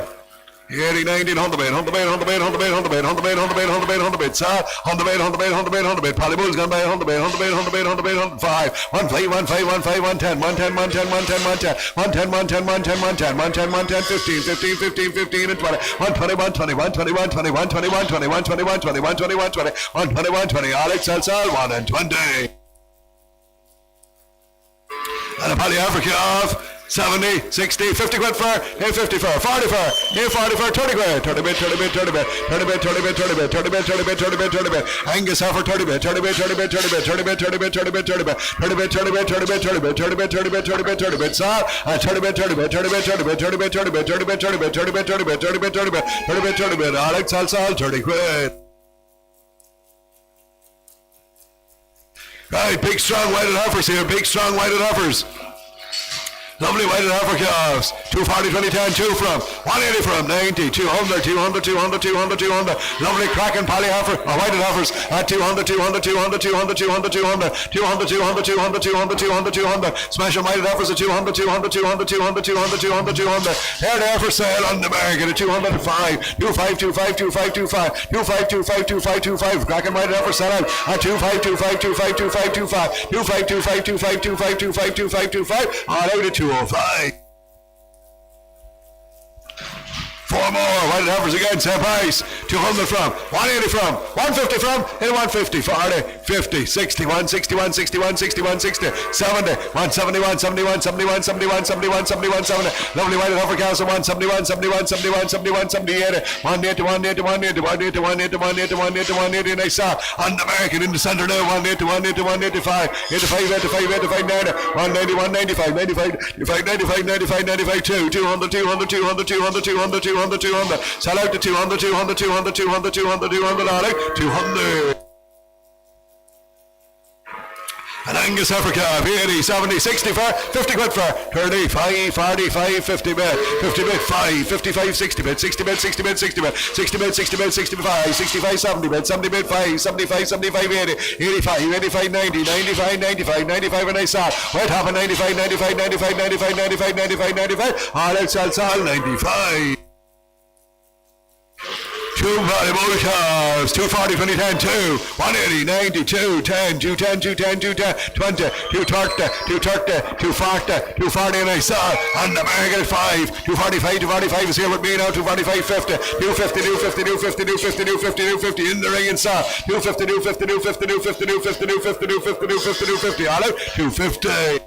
S1: 80, 90, 100 bid, 100 bid, 100 bid, 100 bid, 100 bid, 100 bid, 100 bid, 100 bid, 100 bid, sir. 100 bid, 100 bid, 100 bid, 100 bid. Poly bulls gone by 100 bid, 100 bid, 100 bid, 100 bid, 105. 105, 105, 110, 110, 110, 110, 110, 110, 110, 110, 110, 110, 110, 15, 15, 15, 15, and 20. 120, 120, 120, 120, 120, 120, 120, 120, 120, 120, 120, 120. Alex, sell, 1 and 20. And a poly Africa of 70, 60, 50 quid for, 50 for, 40 for, 40 for, 30 quid, 30 bid, 30 bid, 30 bid, 30 bid, 30 bid, 30 bid, 30 bid, 30 bid, 30 bid, 30 bid, Angus heifer 30 bid, 30 bid, 30 bid, 30 bid, 30 bid, 30 bid, 30 bid, 30 bid, 30 bid, 30 bid, 30 bid, 30 bid, 30 bid, 30 bid, 30 bid, 30 bid, sir, 30 bid, 30 bid, 30 bid, 30 bid, 30 bid, 30 bid, 30 bid, 30 bid, 30 bid, 30 bid, 30 bid, 30 bid, 30 bid, 30 bid, Alex, sell, 30 quid. Right, big strong whited heifers here, big strong whited heifers. Lovely whited heifer calves. 240, 20, 10, 2 from. 180 from. 90, 200, 200, 200, 200, 200. Lovely cracking poly heifer, whited heifers at 200, 200, 200, 200, 200, 200, 200, 200, 200, 200, 200, 200. Smashing whited heifers at 200, 200, 200, 200, 200, 200, 200. They're there for sale on the market at 205, 25, 25, 25, 25, 25, 25, 25, 25. Cracking whited heifer sell out at 25, 25, 25, 25, 25, 25, 25, 25, 25, 25, 25, 25. All out at 205. Four more whited heifers again, same price. 200 from, 180 from, 150 from, and 150, 40, 50, 60, 160, 160, 160, 160, 70, 170, 170, 171, 71, 71, 71, 70. Lovely whited heifer cows at 171, 71, 71, 71, 70, 80, 180, 180, 180, 180, 180, 180, 180, 180, and I saw on the market in the center now, 180, 180, 185, 85, 85, 85, 90, 190, 195, 95, 95, 95, 95, 200, 200, 200, 200, 200, 200, 200, sell out to 200, 200, 200, 200, 200, 200, Alec, 200. An Angus heifer calf, 80, 70, 60 for, 50 quid for, 35, 45, 50 bid, 50 bid, 5, 55, 60 bid, 60 bid, 60 bid, 60 bid, 60 bid, 60 bid, 65, 65, 70 bid, 70 bid, 5, 75, 75, 80, 85, 85, 90, 95, 95, 95, and I saw, what happened, 95, 95, 95, 95, 95, 95, 95, all out, sell, 95. Two valuable calves, 240, 20, 10, 2, 180, 90, 2, 10, 210, 210, 210, 20, 230, 230, 240, 240, and I saw on the market at 5, 245, 245 is here with me now, 245, 50, 250, 250, 250, 250, 250, 250, in the ring and saw, 250, 250, 250, 250, 250, 250, 250, 250, 250, 250, all out, 250.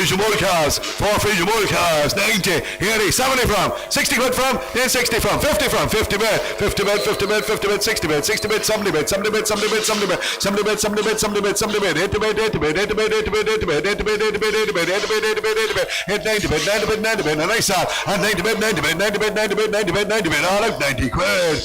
S1: Frisian bull calves, 4 Frisian bull calves, 90, 80, 70 from, 60 quid from, then 60 from, 50 from, 50 bid, 50 bid, 50 bid, 50 bid, 60 bid, 60 bid, 70 bid, 70 bid, 70 bid, 70 bid, 70 bid, 70 bid, 70 bid, 70 bid, 80 bid, 80 bid, 80 bid, 80 bid, 80 bid, 80 bid, 80 bid, 80 bid, 80 bid, 80 bid, 80 bid, 90 bid, 90 bid, 90 bid, and I saw, and 90 bid, 90 bid, 90 bid, 90 bid, 90 bid, 90 bid, all out 90 quid.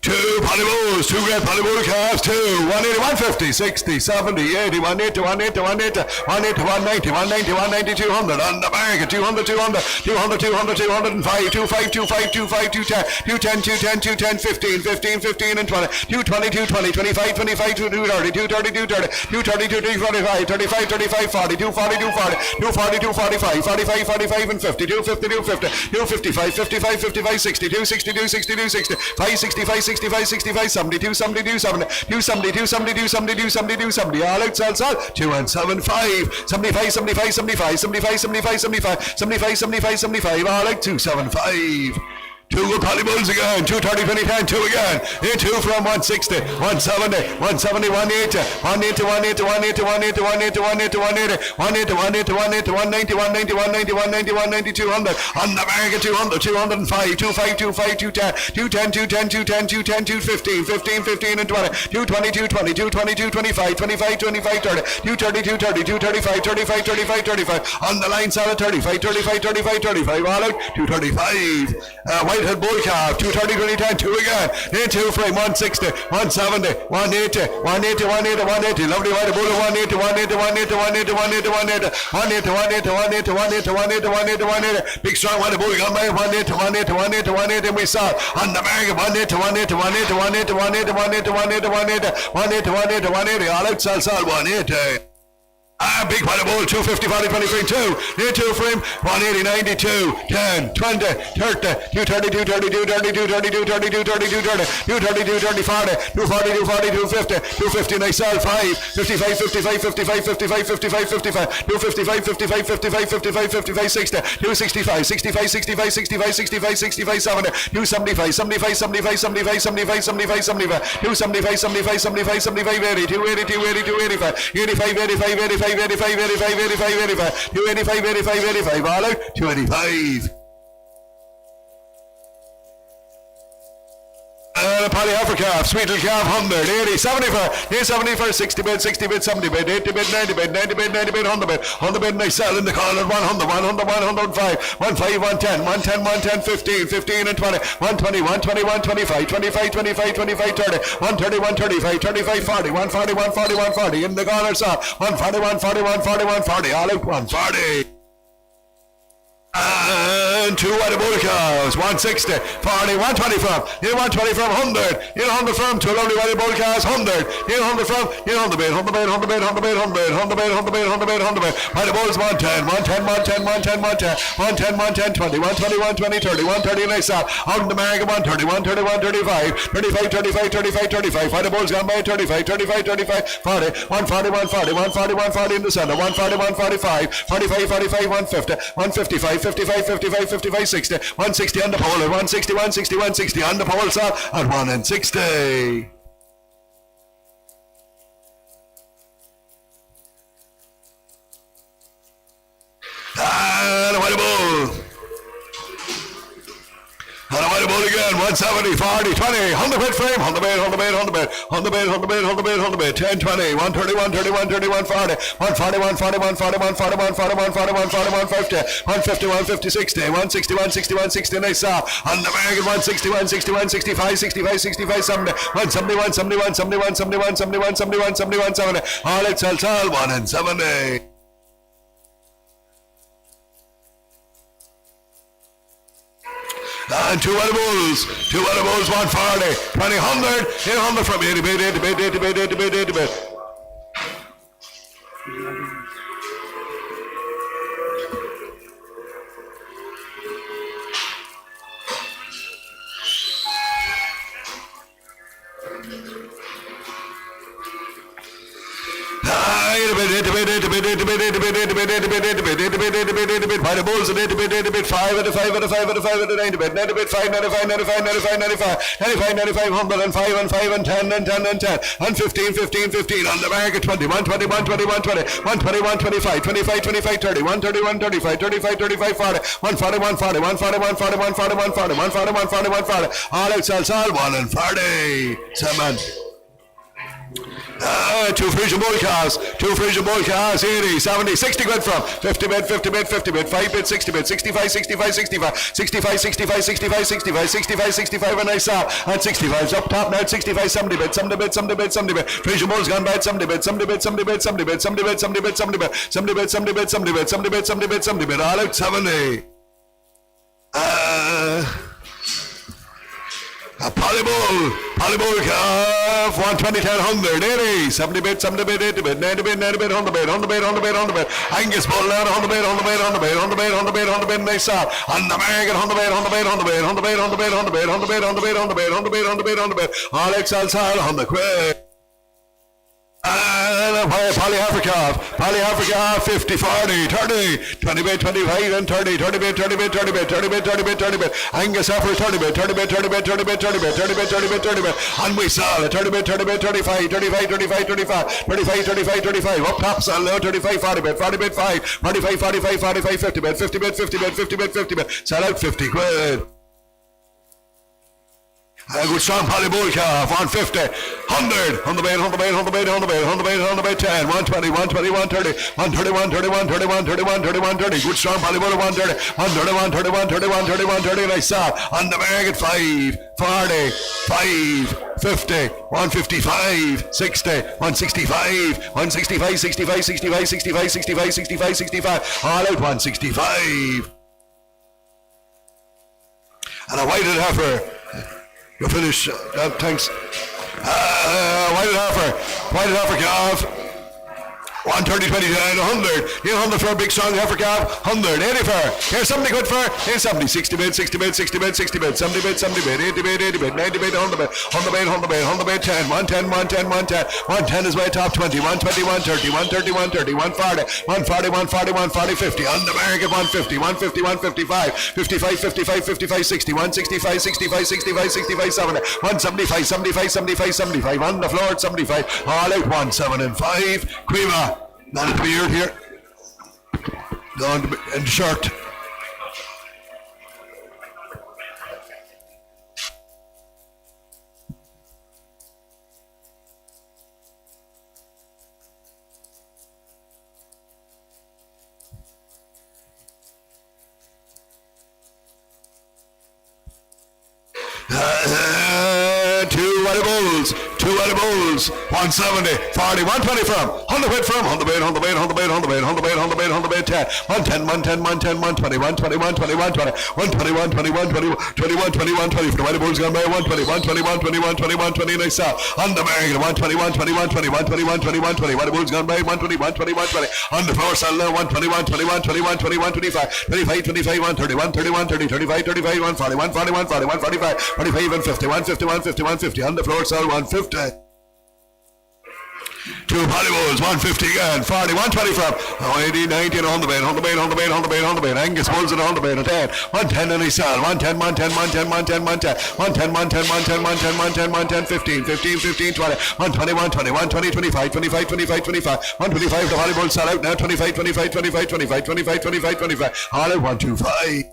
S1: 2 Polybull, 2 great Polybull calves, 2, 180, 150, 60, 70, 80, 180, 180, 180, 180, 190, 190, 190, 200, on the market, 200, 200, 200, 200, 205, 25, 25, 25, 210, 210, 210, 210, 15, 15, 15, and 20, 220, 220, 25, 25, 230, 230, 230, 230, 235, 35, 35, 40, 240, 240, 240, 245, 45, 45, and 50, 250, 250, 255, 55, 55, 60, 260, 260, 260, 565, 65, 65, 70, 270, 270, 270, 270, 270, 270, 270, all out, sell, 2 and 75, 75, 75, 75, 75, 75, 75, 75, 75, 75, all out, 275. 2 good Polybulls again, 230, 20, 10, 2 again, 2 from 160, 170, 170, 180, 180, 180, 180, 180, 180, 180, 180, 180, 180, 190, 190, 190, 190, 190, 200, on the market, 200, 205, 25, 25, 210, 210, 210, 210, 210, 215, 15, 15, and 20, 220, 220, 220, 225, 25, 25, 30, 230, 230, 235, 35, 35, 35, on the line, solid 35, 35, 35, 35, all out, 235, Whitehead bull calf, 230, 20, 10, 2 again, 2 frame, 160, 170, 180, 180, 180, 180, lovely white bull, 180, 180, 180, 180, 180, 180, 180, 180, 180, 180, 180, big strong white bull gone by, 180, 180, 180, 180, and we saw on the market, 180, 180, 180, 180, 180, 180, 180, 180, 180, 180, all out, sell, 180. Big white bull, 250, 40, 20 frame, 2, 2 frame, 180, 92, 10, 20, 30, 230, 230, 230, 230, 230, 230, 230, 230, 230, 40, 240, 240, 250, 250, and I sell 5, 55, 55, 55, 55, 55, 55, 255, 55, 55, 55, 55, 60, 265, 65, 65, 65, 65, 65, 70, 275, 75, 75, 75, 75, 75, 75, 275, 75, 75, 75, 80, 280, 280, 285, 85, 85, 85, 85, 85, 85, 85, 285, 85, 85, all out, 285. And a Polly heifer calf, sweet little calf, 100, 80, 75, 70 60 bid, 60 bid, 70 bid, 80 bid, 90 bid, 90 bid, 90 bid, 100 bid, 100 bid, and I sell in the corner, 100, 100, 105, 105, 110, 110, 110, 15, 15, and 20, 120, 120, 125, 25, 25, 25, 30, 130, 135, 35, 40, 140, 140, 140, in the corner, sir, 140, 140, 140, 140, all out, 140. And 2 white bull calves, 160, 40, 120 from, 120 from, 100, 100 from, 2 lovely white bull calves, 100, 100 from, 100 bid, 100 bid, 100 bid, 100 bid, 100 bid, 100 bid, 100 bid, 100 bid, 100 bid, white bulls, 110, 110, 110, 110, 110, 110, 110, 20, 120, 120, 30, 130, and I saw, on the market, 130, 130, 135, 35, 35, 35, 35, white bulls gone by 35, 35, 35, 40, 140, 140, 140, 140 in the center, 140, 145, 45, 45, 150, 155, 55, 55, 55, 60, 160 on the pole, 160, 160, 160 on the pole, sir, at 160. And a white bull. And a white bull again, 170, 40, 20, 100 bid frame, 100 bid, 100 bid, 100 bid, 100 bid, 100 bid, 100 bid, 100 bid, 10, 20, 130, 130, 130, 140, 140, 140, 140, 140, 140, 140, 140, 150, 150, 150, 60, 160, 160, 160, and I saw on the market 160, 160, 165, 65, 65, 70, 170, 170, 170, 170, 170, 170, 170, 170, all it sells all 170. And 2 white bulls, 140, 20, 100, 100 from 80 bid, 80 bid, 80 bid, 80 bid, 80 bid. by the bulls, 5 and a 5 and a 5 and a 5 and a 9 bit, 5, 95, 95, 95, 95, 95, 100 and 5 and 5 and 10 and 10 and 10 and 15, 15, 15 on the market, 21, 21, 21, 20, 121, 25, 25, 25, 30, 131, 35, 35, 35, 40, 141, 40, 141, 41, 41, 40, 141, 41, 40, all out sells all 1 and 40, 7. Two Frisian bull cars, 80, 70, 60 quid from 50 bid, 50 bid, 50 bid, 5 bid, 60 bid, 65, 65, 65, 65, 65, 65, 65, 65, 65, and I saw, and 65's up top now, 65, 70 bid, 70 bid, 70 bid, 70 bid, Frisian bull's gone bad, 70 bid, 70 bid, 70 bid, 70 bid, 70 bid, 70 bid, 70 bid, 70 bid, 70 bid, 70 bid, 70 bid, 70 bid, 70 bid, all out 70. A polybull calf, 120, 10, 100, 80, 70 bid, 70 bid, 80 bid, 90 bid, 90 bid, 100 bid, 100 bid, 100 bid, 100 bid, Angus bull down, 100 bid, 100 bid, 100 bid, 100 bid, 100 bid, 100 bid, and they saw, on the market, 100 bid, 100 bid, 100 bid, 100 bid, 100 bid, 100 bid, 100 bid, 100 bid, 100 bid, 100 bid, 100 bid, 100 bid, all excels, 100 quid. And Polly Africa, 50, 40, 30, 20 bid, 25 and 30, 30 bid, 30 bid, 30 bid, 30 bid, 30 bid, 30 bid, Angus heifer, 30 bid, 30 bid, 30 bid, 30 bid, 30 bid, 30 bid, 30 bid, 30 bid, and we sell it, 30 bid, 30 bid, 35, 35, 35, 35, 35, 35, 35, up top sell now, 35, 40 bid, 40 bid, 5, 45, 45, 45, 50 bid, 50 bid, 50 bid, 50 bid, 50 bid, sell out 50 quid. A good strong poly bull calf, 150, 100, 100 bait, 100 bait, 100 bait, 100 bait, 100 bait, 100 bait, 10, 120, 120, 130, 131, 31, 31, 31, 31, 30, good strong poly bull, 130, 131, 31, 31, 31, 30, and I saw on the market 5, 40, 5, 50, 155, 60, 165, 165, 65, 65, 65, 65, 65, 65, all out 165. And a whited heifer. You finish, thanks. White heifer calf. 130, 20, 100. 100 for a big strong heifer calf. 100, 80 for. Here's 70 good for. Here's 70, 60 bid, 60 bid, 60 bid, 60 bid, 70 bid, 70 bid, 80 bid, 80 bid, 90 bid, 100 bid, 100 bid, 100 bid, 100 bid, 10, 110, 110, 110. 110 is my top 20, 120, 130, 130, 130, 140, 140, 140, 140, 50. On the market, 150, 150, 155, 55, 55, 55, 60, 165, 65, 65, 65, 70, 175, 75, 75, 75. On the floor at 75. All out 175. Quiva. Not a beard here. Going to be in shirt. Two edibles, 170, 40, 120 from, 100 bid from, 100 bid, 100 bid, 100 bid, 100 bid, 100 bid, 100 bid, 100 bid, 10, 110, 110, 110, 120, 120, 120, 120, 120, 120, 120, 21, 20 for the edibles gone by 120, 120, 120, 120, 120, and I saw on the market 120, 120, 120, 120, 120, 120, edibles gone by 120, 120, 120, on the floor sell now 120, 120, 120, 120, 125, 25, 25, 130, 130, 130, 35, 35, 140, 140, 140, 145, 45, and 50, 150, 150, 150, on the floor sell 150. Two polybulls, 150 again, 40, 120 from 80, 90, and on the bed, on the bed, on the bed, on the bed, on the bed. Angus bulls and on the bed, 10, 110, and he sell 110, 110, 110, 110, 110, 110, 110, 110, 110, 110, 110, 15, 15, 15, 20, 120, 120, 120, 25, 25, 25, 25, 125. The volleyball sell out now, 25, 25, 25, 25, 25, 25, 25, all at 125.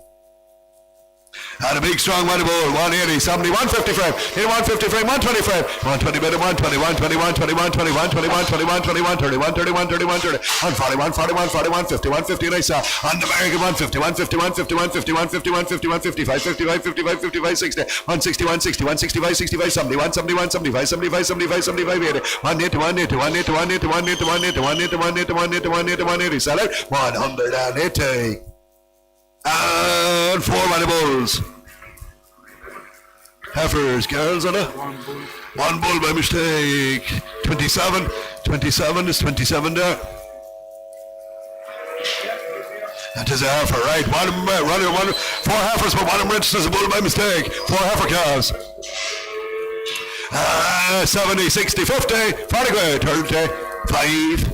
S1: And a big strong volleyball, 180, 70, 150 frame, 150 frame, 120 frame, 120 better, 120, 120, 120, 120, 120, 120, 120, 130, 130, 130, 130, 140, 140, 140, 150, 150, and I saw on the American 150, 150, 150, 150, 150, 150, 155, 55, 55, 55, 60, 160, 160, 165, 65, 70, 170, 175, 75, 75, 75, 80, 180, 180, 180, 180, 180, 180, 180, 180, 180, 180, sell out, 180. And 4 volleybulls. Heifers, girls, on it? One bull by mistake. 27. 27 is 27 there. That is a heifer, right? One, 4 heifers, but one of them registers a bull by mistake. 4 heifer cows. 70, 60, 50, 40 quid, 30, 5,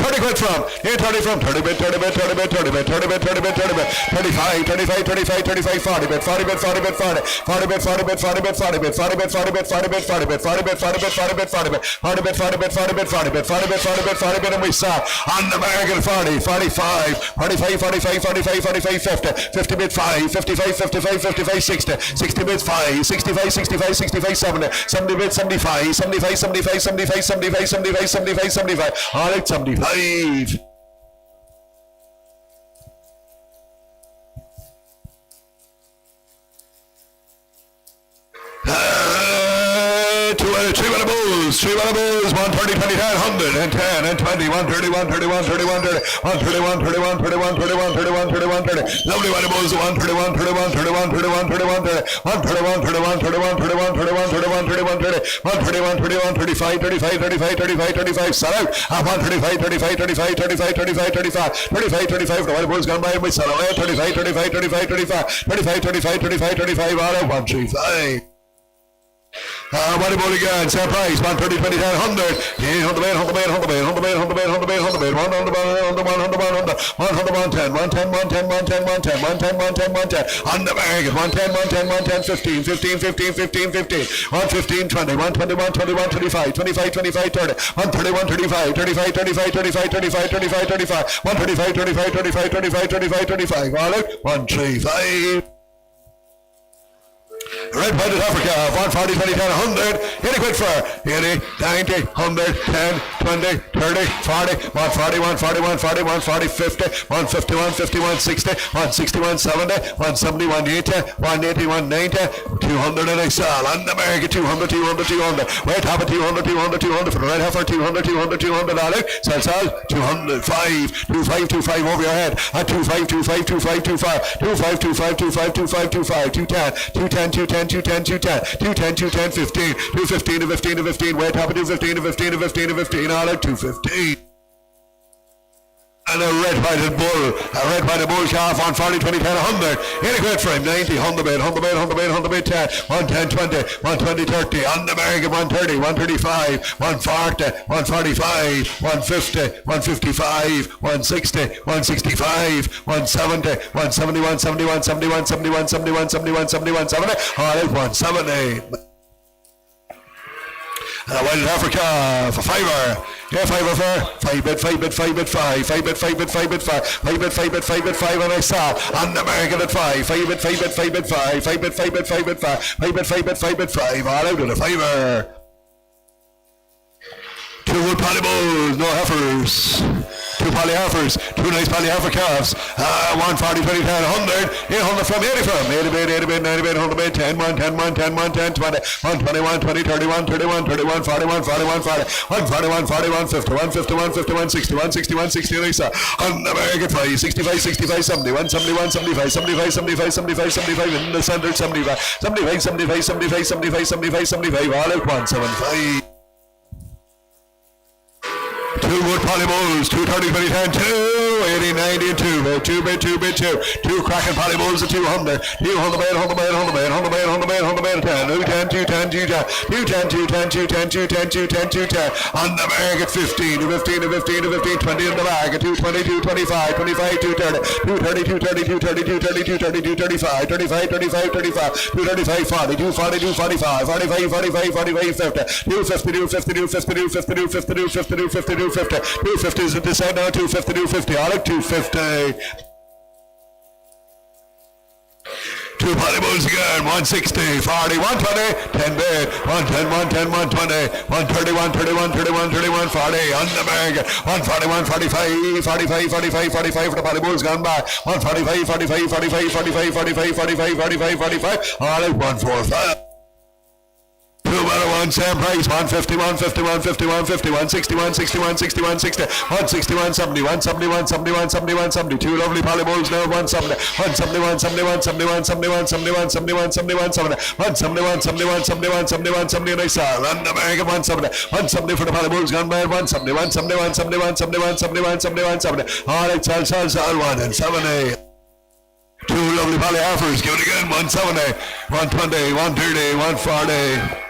S1: 30 quid from, 30 from, 30 bid, 30 bid, 30 bid, 30 bid, 30 bid, 30 bid, 30 bid, 35, 35, 35, 35, 40 bid, 40 bid, 40 bid, 40, 40 bid, 40 bid, 40 bid, 40 bid, 40 bid, 40 bid, 40 bid, 40 bid, 40 bid, 40 bid, 40 bid, 40 bid, 40 bid, 40 bid, 40 bid, 40 bid, 40 bid, 40 bid, 40 bid, and we saw on the American 40, 45, 45, 45, 45, 45, 50, 50 bid 5, 55, 55, 55, 60, 60 bid 5, 65, 65, 65, 70, 70 bid 75, 75, 75, 75, 75, 75, 75, 75, all right, 75. Three bulls, 130, 20, 10, 100, and 10, and 20, 130, 130, 130, 130, 131, 31, 31, 31, 31, 30. Lovely bulls, 130, 130, 130, 130, 130, 131, 31, 31, 31, 31, 31, 30, 131, 31, 35, 35, 35, 35, 35, sell out, 135, 35, 35, 35, 35, 35, 35, 35, the white bulls gone by, and we sell away, 35, 35, 35, 35, 35, 35, 35, 35, all out, 135. What about again? Same price. 130, 20, 10, 100. 100, 100, 100, 100, 100, 100, 100, 100, 100, 100, 100, 100, 100, 110, 110, 110, 110, 110, 110, 110, 110. On the American. 110, 110, 110, 15, 15, 15, 15, 15. 115, 20, 120, 120, 125, 25, 25, 30. 130, 135, 35, 35, 35, 35, 35, 35. 135, 35, 35, 35, 35, 35. All out. 135. Red White Africa, 140, 20, 10, 100, 80 quid for 80, 90, 100, 10, 20, 30, 40, 140, 140, 140, 140, 50, 150, 150, 160, 160, 170, 170, 180, 180, 190, 200 and XL, and America 200, 200, 200, wait, have a 200, 200, 200 for the red heifer, 200, 200, 200, Alec, sell, 200, 5, 25, 25 over your head, and 25, 25, 25, 25, 25, 25, 25, 25, 25, 210, 210, 210, 210, 210, 210, 210, 15, 215 to 15 to 15, wait, top of 215 to 15 to 15 to 15, all out 215. And a red-whited bull calf on 40, 20, 10, 100. 80 quid for him, 90, 100 bid, 100 bid, 100 bid, 100 bid, 10, 110, 20, 120, 30, on the American 130, 135, 140, 145, 150, 155, 160, 165, 170, 170, 170, 170, 170, 171, 71, 71, 70, all out 170. Wild Africa for fiver. Yeah, fiver for 5 bid, 5 bid, 5 bid, 5, 5 bid, 5 bid, 5 bid, 5, 5 bid, 5 bid, 5 bid, 5, and I saw on the American at 5, 5 bid, 5 bid, 5 bid, 5, 5 bid, 5 bid, 5 bid, 5, 5 bid, 5 bid, 5 bid, 5, all out of the fiver. 2 wood poly bulls, no heifers. 2 poly heifers, 2 nice poly heifer calves. 140, 20, 10, 100, 800 from 80 from 80 bid, 80 bid, 90 bid, 100 bid, 10, 1, 10, 1, 10, 1, 10, 20, 121, 20, 31, 31, 31, 41, 41, 40, 141, 41, 50, 150, 150, 160, 160, 160, and I saw on the American 5, 65, 65, 70, 171, 75, 75, 75, 75, 75, in the center, 75, 75, 75, 75, 75, 75, 75, all out 175. 2 wood poly bulls, 230, 20, 10, 2, 80, 90, and 2 bid, 2 bid, 2 cracking poly bulls at 200, 200 bid, 100 bid, 100 bid, 100 bid, 100 bid, 100 bid, 10, 210, 210, 210, 210, 210, 210, 210, 210, on the bag at 15, to 15, to 15, to 15, 20 in the bag at 220, 225, 25, 230, 230, 230, 230, 230, 230, 235, 35, 35, 35, 235, 40, 240, 245, 45, 45, 45, 50, 250, 250, 250, 250, 250, 250, 250, 250 is at this end now, 250, 250, I like 250. 2 poly bulls again, 160, 40, 120, 10 bid, 110, 110, 120, 130, 130, 131, 31, 40, on the bag, 140, 145, 45, 45, 45 for the poly bulls gone by, 145, 45, 45, 45, 45, 45, 45, 45, all out 145. 2 same price, 150, 150, 150, 150, 160, 160, 160, 160, 160, 170, 170, 170, 170, 170, 2 lovely poly bulls now, 170, 170, 170, 170, 170, 170, 170, 170, 170, 170, 170, 170, 170, and I saw on the American 170, 170 for the poly bulls gone by, 170, 170, 170, 170, 170, 170, 170, all right, sell, 170. 2 lovely poly heifers, give it again, 170, 120, 130, 140,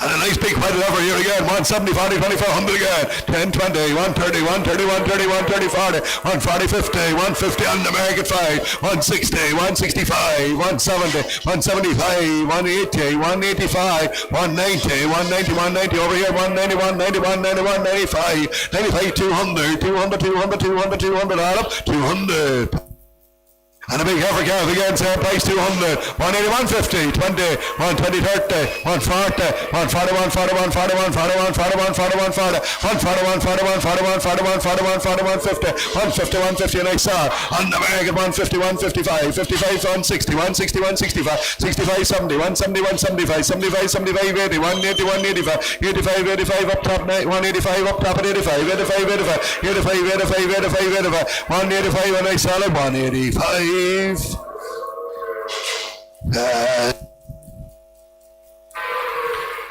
S1: And a nice big white over here again. 170, 40, 24, 100 again. 10, 20, 130, 130, 130, 130, 40, 140, 50, 150 on the market 5, 160, 165, 170, 175, 180, 185, 190, 190, 190 over here, 190, 190, 190, 195, 95, 200, 200, 200, 200, 200, all up, 200. And a big heifer calf again, same price, 200, 180, 150, 20, 120, 30, 140, 140, 140, 140, 140, 140, 140, 140, 140, 140, 140, 140, 140, 140, 150, 150, and I saw on the market 150, 155, 55, 160, 160, 165, 65, 70, 170, 175, 75, 75, 80, 180, 185, 85, 85, up top, 185, up top at 85, 85, 85, 85, 85, 85, 85, 185, and I saw it, 185.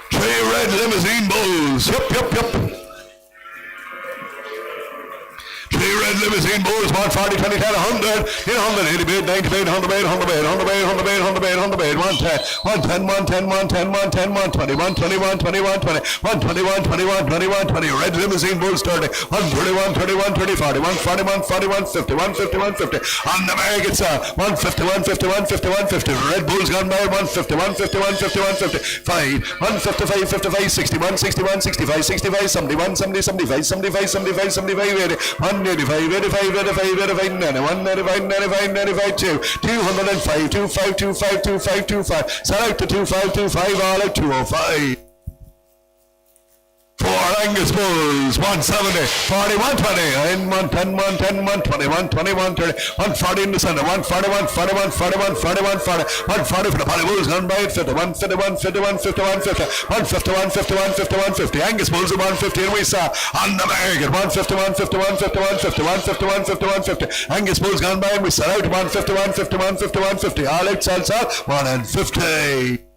S1: Three red limousine bulls. Yep. Three red limousine bulls, 140, 20, 10, 100, 100, 80 bid, 90 bid, 100 bid, 100 bid, 100 bid, 100 bid, 100 bid, 100 bid, 110, 110, 110, 110, 110, 120, 121, 21, 20, 121, 21, 21, 20, red limousine bulls 30, 131, 31, 30, 40, 140, 140, 150, 150, 150, on the market, sir, 150, 150, 150, 150, red bulls gone by 150, 150, 150, 150, 5, 155, 55, 60, 160, 165, 65, 70, 170, 75, 75, 75, 75, 80, 185, 85, 85, 85, 91, 95, 95, 95, 2, 205, 25, 25, 25, 25, sell out to 25, 25, all out 205. Four Angus bulls, 170, 40, 120, and 110, 110, 120, 120, 130, 140 in the center, 140, 140, 140, 140, 140, 140 for the Polly bulls, gone by it, 50, 150, 150, 150, 150, 150, 150, 150, 150, Angus bulls at 150, and we saw on the market, 150, 150, 150, 150, 150, 150, 150, Angus bulls gone by, and we sell out 150, 150, 150, 150, all out, sell, 150.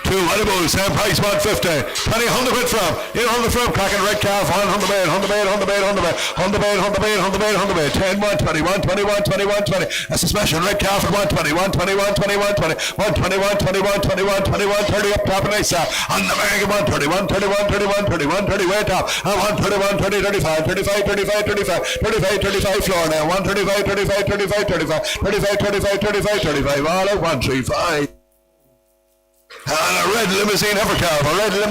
S1: Two animals, same price, 150. 20, 100 bid from. In 100 from. Cracking red calf, 100 bid, 100 bid, 100 bid, 100 bid, 100 bid, 100 bid, 100 bid, 100 bid. 10, 120, 120, 120, 120. That's a smashing red calf at 120, 120, 120, 120, 120, 120, 120, 120, 130 up top, and I saw on the market 130, 130, 130, 130, 130 way top. 130, 130, 35, 35, 35, 35, 35, 35 floor now. 135, 35, 35, 35, 35, 35, 35, 35, all at 135. And a red limousine heifer calf, 180,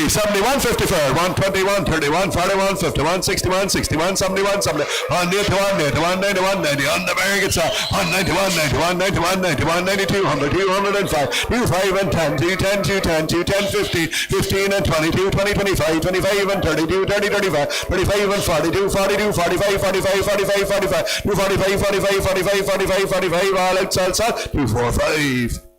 S1: 70, 150 for 120, 130, 140, 150, 160, 160, 170, 170, 180, 190, 190, on the market, 190, 190, 190, 190, 190, 200, 205, 25 and 10, 210, 210, 210, 15, 15 and 20, 220, 25, 25 and 30, 230, 35, 35 and 40, 240, 245, 45, 45, 45, 245, 45, 45, 45, 45, all out, 245.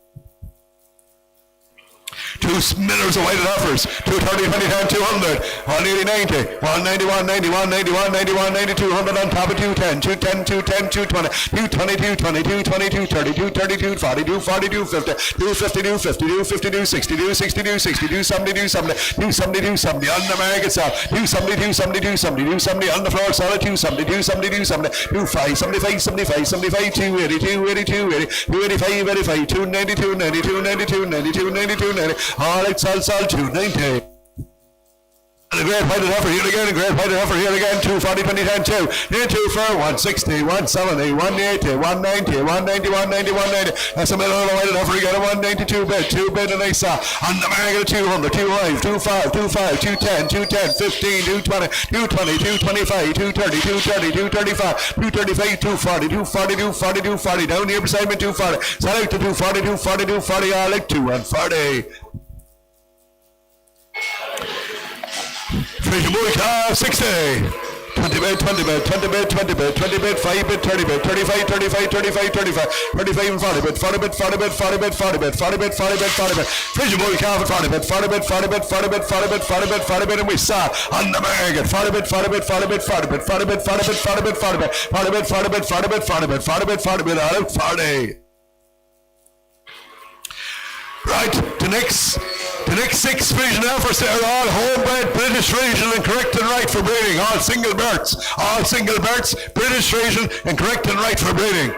S1: Two spinners of weighted offers, 230, 20, 10, 200, 180, 90, 190, 190, 190, 190, 190, 200 on top of 210, 210, 210, 220, 220, 220, 220, 230, 230, 240, 240, 250, 250, 250, 250, 260, 260, 260, 270, 270, 270, 270, on the market sell, 270, 270, 270, 270, on the floor sell at 270, 270, 270, 25, 75, 75, 75, 280, 280, 280, 285, 290, 290, 290, 290, 290, 290, all right, sell, 290. And a great white heifer here again, 240, 20, 10, 2. Near 2 for 160, 170, 180, 190, 190, 190, 190. That's a middle of the white heifer again, 192 bid, 2 bid, and I saw on the market 200, 25, 25, 25, 210, 210, 15, 220, 220, 225, 230, 230, 235, 235, 240, 240, 240, 240, down here beside me 240. Sell out to 240, 240, 240, all like 240. Fish boy calf 60. 20 bid, 20 bid, 20 bid, 20 bid, 20 bid, 5 bid, 30 bid, 35, 35, 35, 35, 35 and 40 bid, 40 bid, 40 bid, 40 bid, 40 bid, 40 bid, 40 bid, 40 bid. Fish boy calf at 40 bid, 40 bid, 40 bid, 40 bid, 40 bid, 40 bid, 40 bid, and we saw on the market 40 bid, 40 bid, 40 bid, 40 bid, 40 bid, 40 bid, 40 bid, 40 bid, 40 bid, 40 bid, 40 bid, 40 bid, 40 bid, 40 bid, all out 40. Right, the next 6 Frisian heifers, they're all homebred, British Frisian and correct and right for breeding. All single births, British Frisian and correct and right for breeding.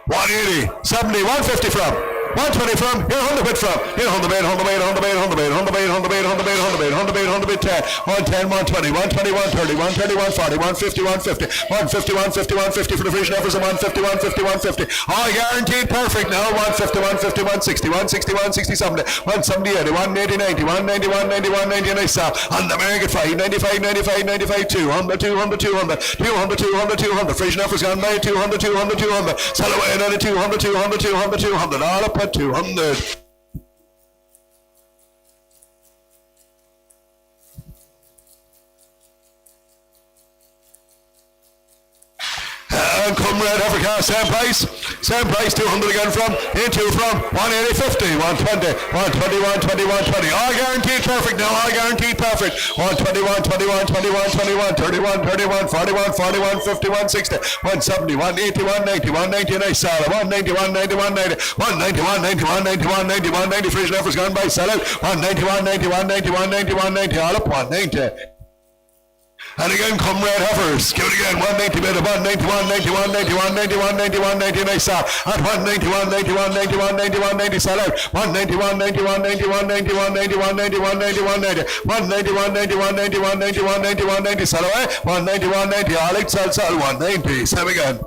S1: 180, 70, 150 from. 120 from, here 100 bit from, here 100 bit, 100 bit, 100 bit, 100 bit, 100 bit, 100 bit, 100 bit, 100 bit, 100 bit, 100 bit, 10, 110, 120, 120, 130, 130, 140, 150, 150, 150, 150, 150 for the Frisian heifers, and 150, 150, 150. All guaranteed perfect now. 150, 150, 160, 160, 160, 70, 170, 80, 180, 90, 190, 190, 190, and I saw on the American 5, 95, 95, 95, 200, 200, 200, 200, 200, 200. Frisian heifers gone by 200, 200, 200. Sell away another 200, 200, 200, 200. All up at 200. And come red heifer calf, same price, 200 again from, into from, 180, 50, 120, 120, 120, 120, all guaranteed perfect now, all guaranteed perfect, 120, 120, 121, 21, 31, 31, 41, 41, 51, 60, 170, 180, 190, 190, and I sell it, 190, 190, 190, 190, 190, 190, 190, 190, Frisian heifers gone by, sell out, 190, 190, 190, 190, 190, all up, 190. And again, come red heifers. Give it again. 190 bid of 190, 190, 190, 190, 190, 190, and I saw at 190, 190, 190, 190, 190, sell out. 190, 190, 190, 190, 190, 190, 190, 190, 190, 190, 190, 190, 190, sell away. 190, 190, all out, sell, 190. Same again.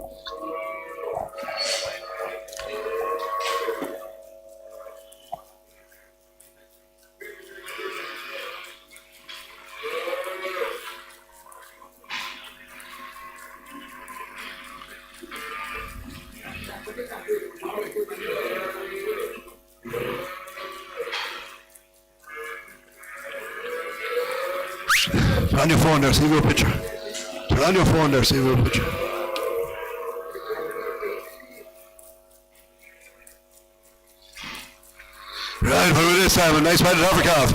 S1: On your phone there, see your picture. Turn on your phone there, see your picture. Right, what about this time? Nice padded heifer calf.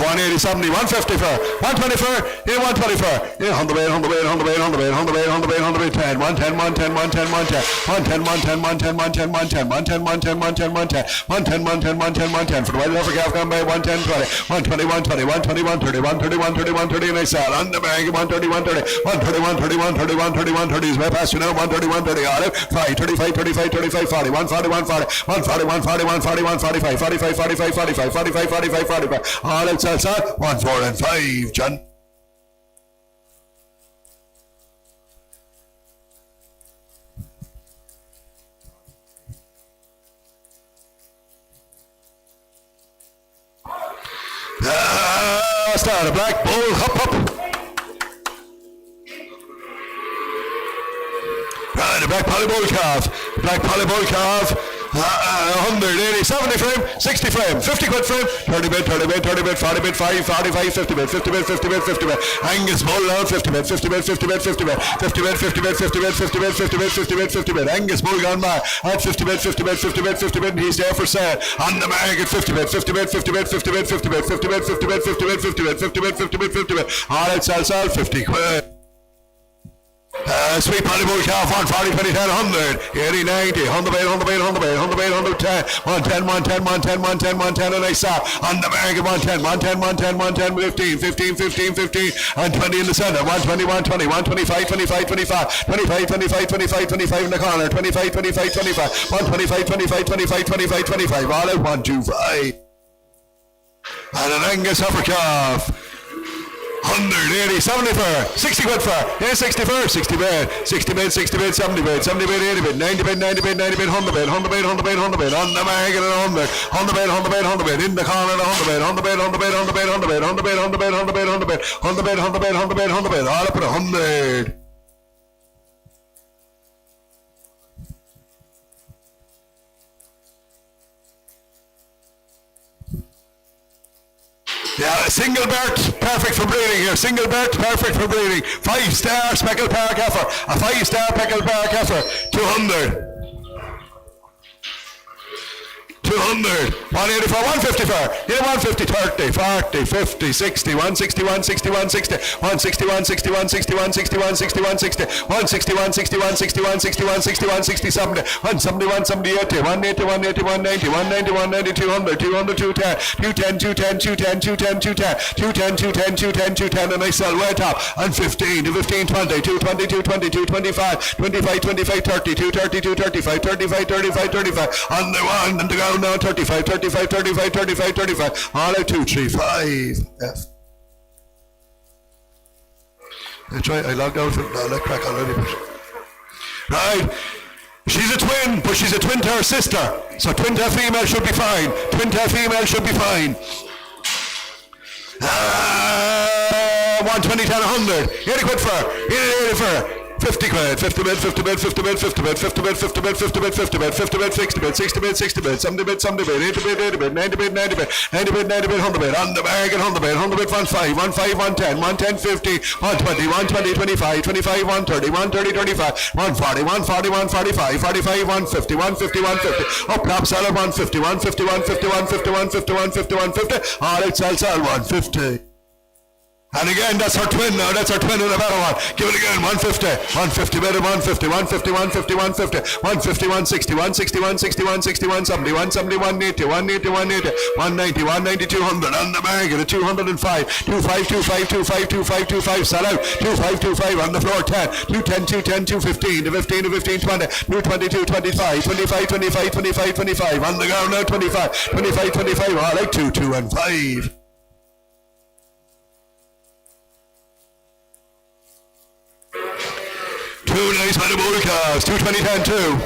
S1: 180, 70, 150 for, 120 for, here 120 for, here 100 bait, 100 bait, 100 bait, 100 bait, 100 bait, 100 bait, 100 bait, 10, 110, 110, 110, 110, 110, 110, 110, 110, 110, 110, 110, 110, 110, 110, 110, 110, 110, for the white heifer calf gone by 110, 20, 120, 120, 120, 120, 130, 130, 130, and I sell on the bag 130, 130, 130, 130, 130, 130, 130 is way past you now, 130, 130, all out, 5, 35, 35, 35, 40, 140, 140, 140, 140, 140, 145, 45, 45, 45, 45, 45, 45, all out, sell, 1, 4, and 5, John. Start a black bull, hop, hop. Right, a black poly bull calf, 180, 70 frame, 60 frame, 50 quid frame, 30 bid, 30 bid, 30 bid, 40 bid, 5, 45, 50 bid, 50 bid, 50 bid, 50 bid, Angus bull out, 50 bid, 50 bid, 50 bid, 50 bid, 50 bid, 50 bid, 50 bid, 50 bid, 50 bid, 50 bid, 50 bid, Angus bull gone by, at 50 bid, 50 bid, 50 bid, 50 bid, and he's there for sale, on the market, 50 bid, 50 bid, 50 bid, 50 bid, 50 bid, 50 bid, 50 bid, 50 bid, 50 bid, 50 bid, 50 bid, 50 bid, all out, sell, 50 quid. Sweet Paddy Bull calf, 140, 20, 10, 100, 80, 90, 100 bait, 100 bait, 100 bait, 100 bait, 110, 110, 110, 110, 110, 110, and I saw on the American 110, 110, 110, 110, 15, 15, 15, 15, and 20 in the center, 120, 120, 125, 25, 25, 25, 25, 25, 25 in the corner, 25, 25, 25, 125, 25, 25, 25, 25, all out, 1, 2, 5. And an Angus heifer calf. 180, 70 for, 60 quid for, yeah, 60 for, 60 bid, 60 bid, 60 bid, 70 bid, 70 bid, 80 bid, 90 bid, 90 bid, 90 bid, 100 bid, 100 bid, 100 bid, 100 bid, on the market at 100, 100 bid, 100 bid, 100 bid, in the corner at 100 bid, 100 bid, 100 bid, 100 bid, 100 bid, 100 bid, 100 bid, 100 bid, 100 bid, 100 bid, 100 bid, 100 bid, 100 bid, all up at 100. Yeah, single birth, perfect for breeding here. Single birth, perfect for breeding. 5-star speckled park heifer. A 5-star speckled park heifer. 200. 200, 184, 154, yeah, 150, 30, 40, 50, 60, 161, 61, 60, 161, 61, 61, 61, 61, 60, 161, 61, 61, 61, 61, 60, 70, 171, 70, 80, 180, 180, 190, 190, 190, 200, 200, 210, 210, 210, 210, 210, 210, 210, 210, 210, 210, and I sell way top, and 15 to 15, 20, 220, 220, 225, 25, 25, 30, 230, 235, 35, 35, 35, on the one, and the ground now, 35, 35, 35, 35, 35, all out 2, 3, 5, F. That's right, I logged out of it, I'll let crack already, but... Right, she's a twin, but she's a twin to her sister, so twin to a female should be fine, twin to a female should be fine. 120, 10, 100, 80 quid for her, 80 for her. 50 quid, 50 bid, 50 bid, 50 bid, 50 bid, 50 bid, 50 bid, 50 bid, 50 bid, 50 bid, 60 bid, 60 bid, 60 bid, 70 bid, 70 bid, 80 bid, 80 bid, 90 bid, 90 bid, 90 bid, 90 bid, 100 bid, on the bargain, 100 bid, 100 bid, 15, 15, 110, 110, 50, 120, 120, 25, 25, 130, 130, 35, 140, 140, 145, 45, 150, 150, 150, up top sell at 150, 150, 150, 150, 150, 150, 150, all out sell 150. And again, that's her twin now, that's her twin in a better one. Give it again, 150, 150 better, 150, 150, 150, 150, 150, 160, 160, 160, 160, 170, 170, 180, 180, 180, 190, 190, 200, on the bargain at 205, 25, 25, 25, 25, 25, sell out, 25, 25, on the floor, 10, 210, 210, 215, to 15, to 15, 20, 222, 25, 25, 25, 25, 25, on the ground now, 25, 25, 25, all like 2, 2, and 5. Two nice by the bull cars, 220, 10, 2.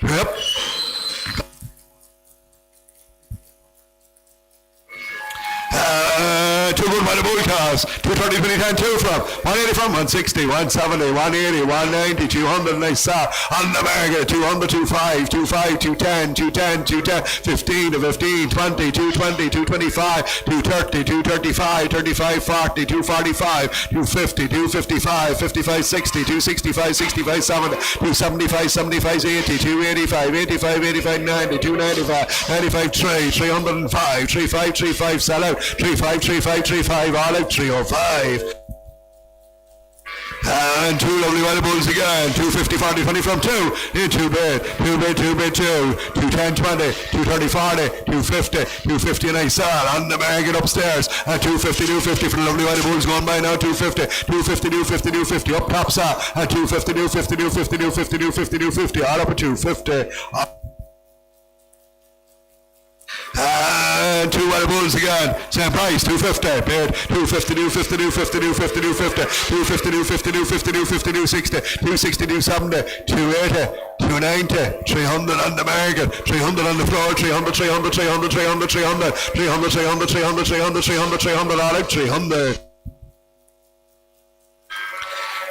S1: Yep. Too good by the bull cars, 230, 20, 10, 2 from, 180 from, 160, 170, 180, 190, 200, nice star, on the bargain, 200, 25, 25, 210, 210, 210, 15 to 15, 20, 220, 225, 230, 235, 35, 40, 245, 250, 255, 55, 60, 265, 65, 70, 275, 75, 80, 285, 85, 85, 90, 295, 95, 3, 305, 35, 35, sell out, 35, 35, 35, all out, 305. And two lovely white bulls again, 250, 40, 20 from 2, in 2 bid, 2 bid, 2 bid, 2, 210, 20, 230, 40, 250, 250 and I sell, on the bargain upstairs, and 250, 250 for the lovely white bulls going by now, 250, 250, 250, 250, up top sir, and 250, 250, 250, 250, 250, 250, all up at 250. And two white bulls again, same price, 250, bid, 250, 250, 250, 250, 250, 250, 250, 250, 250, 260, 260, 270, 280, 290, 300 on the bargain, 300 on the floor, 300, 300, 300, 300, 300, 300, 300, 300, 300, 300, 300, all out, 300.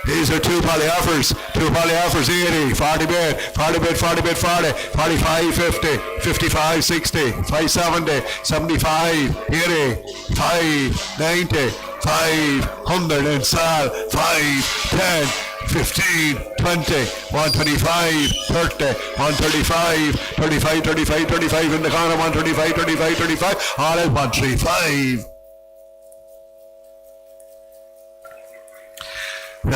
S1: These are two poly heifers, 80, 40 bid, 40 bid, 40 bid, 40, 45, 50, 55, 60, 570, 75, 80, 5, 90, 500 and sell, 5, 10, 15, 20, 125, 30, 135, 35, 35, 35 in the corner, 135, 35, 35, all at 135. 3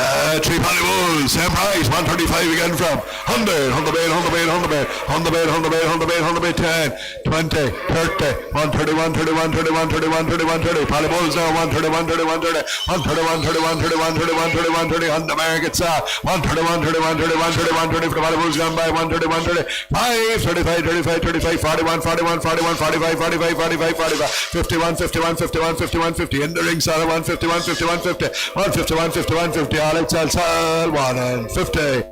S1: poly bulls, same price, 135 again from 100, 100 bid, 100 bid, 100 bid, 100 bid, 100 bid, 100 bid, 100 bid, 10, 20, 30, 130, 130, 130, 130, 130, 130, poly bulls now, 130, 130, 130, 130, 130, 130, 130, 130, 130, on the market sir, 130, 130, 130, 130, 130, for the poly bulls gone by, 130, 130, 5, 35, 35, 35, 41, 41, 41, 45, 45, 45, 45, 51, 51, 51, 51, 50, in the ring sir, 150, 150, 150, 150, 150, 150, all out sell, 150.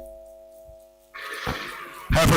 S1: Heifer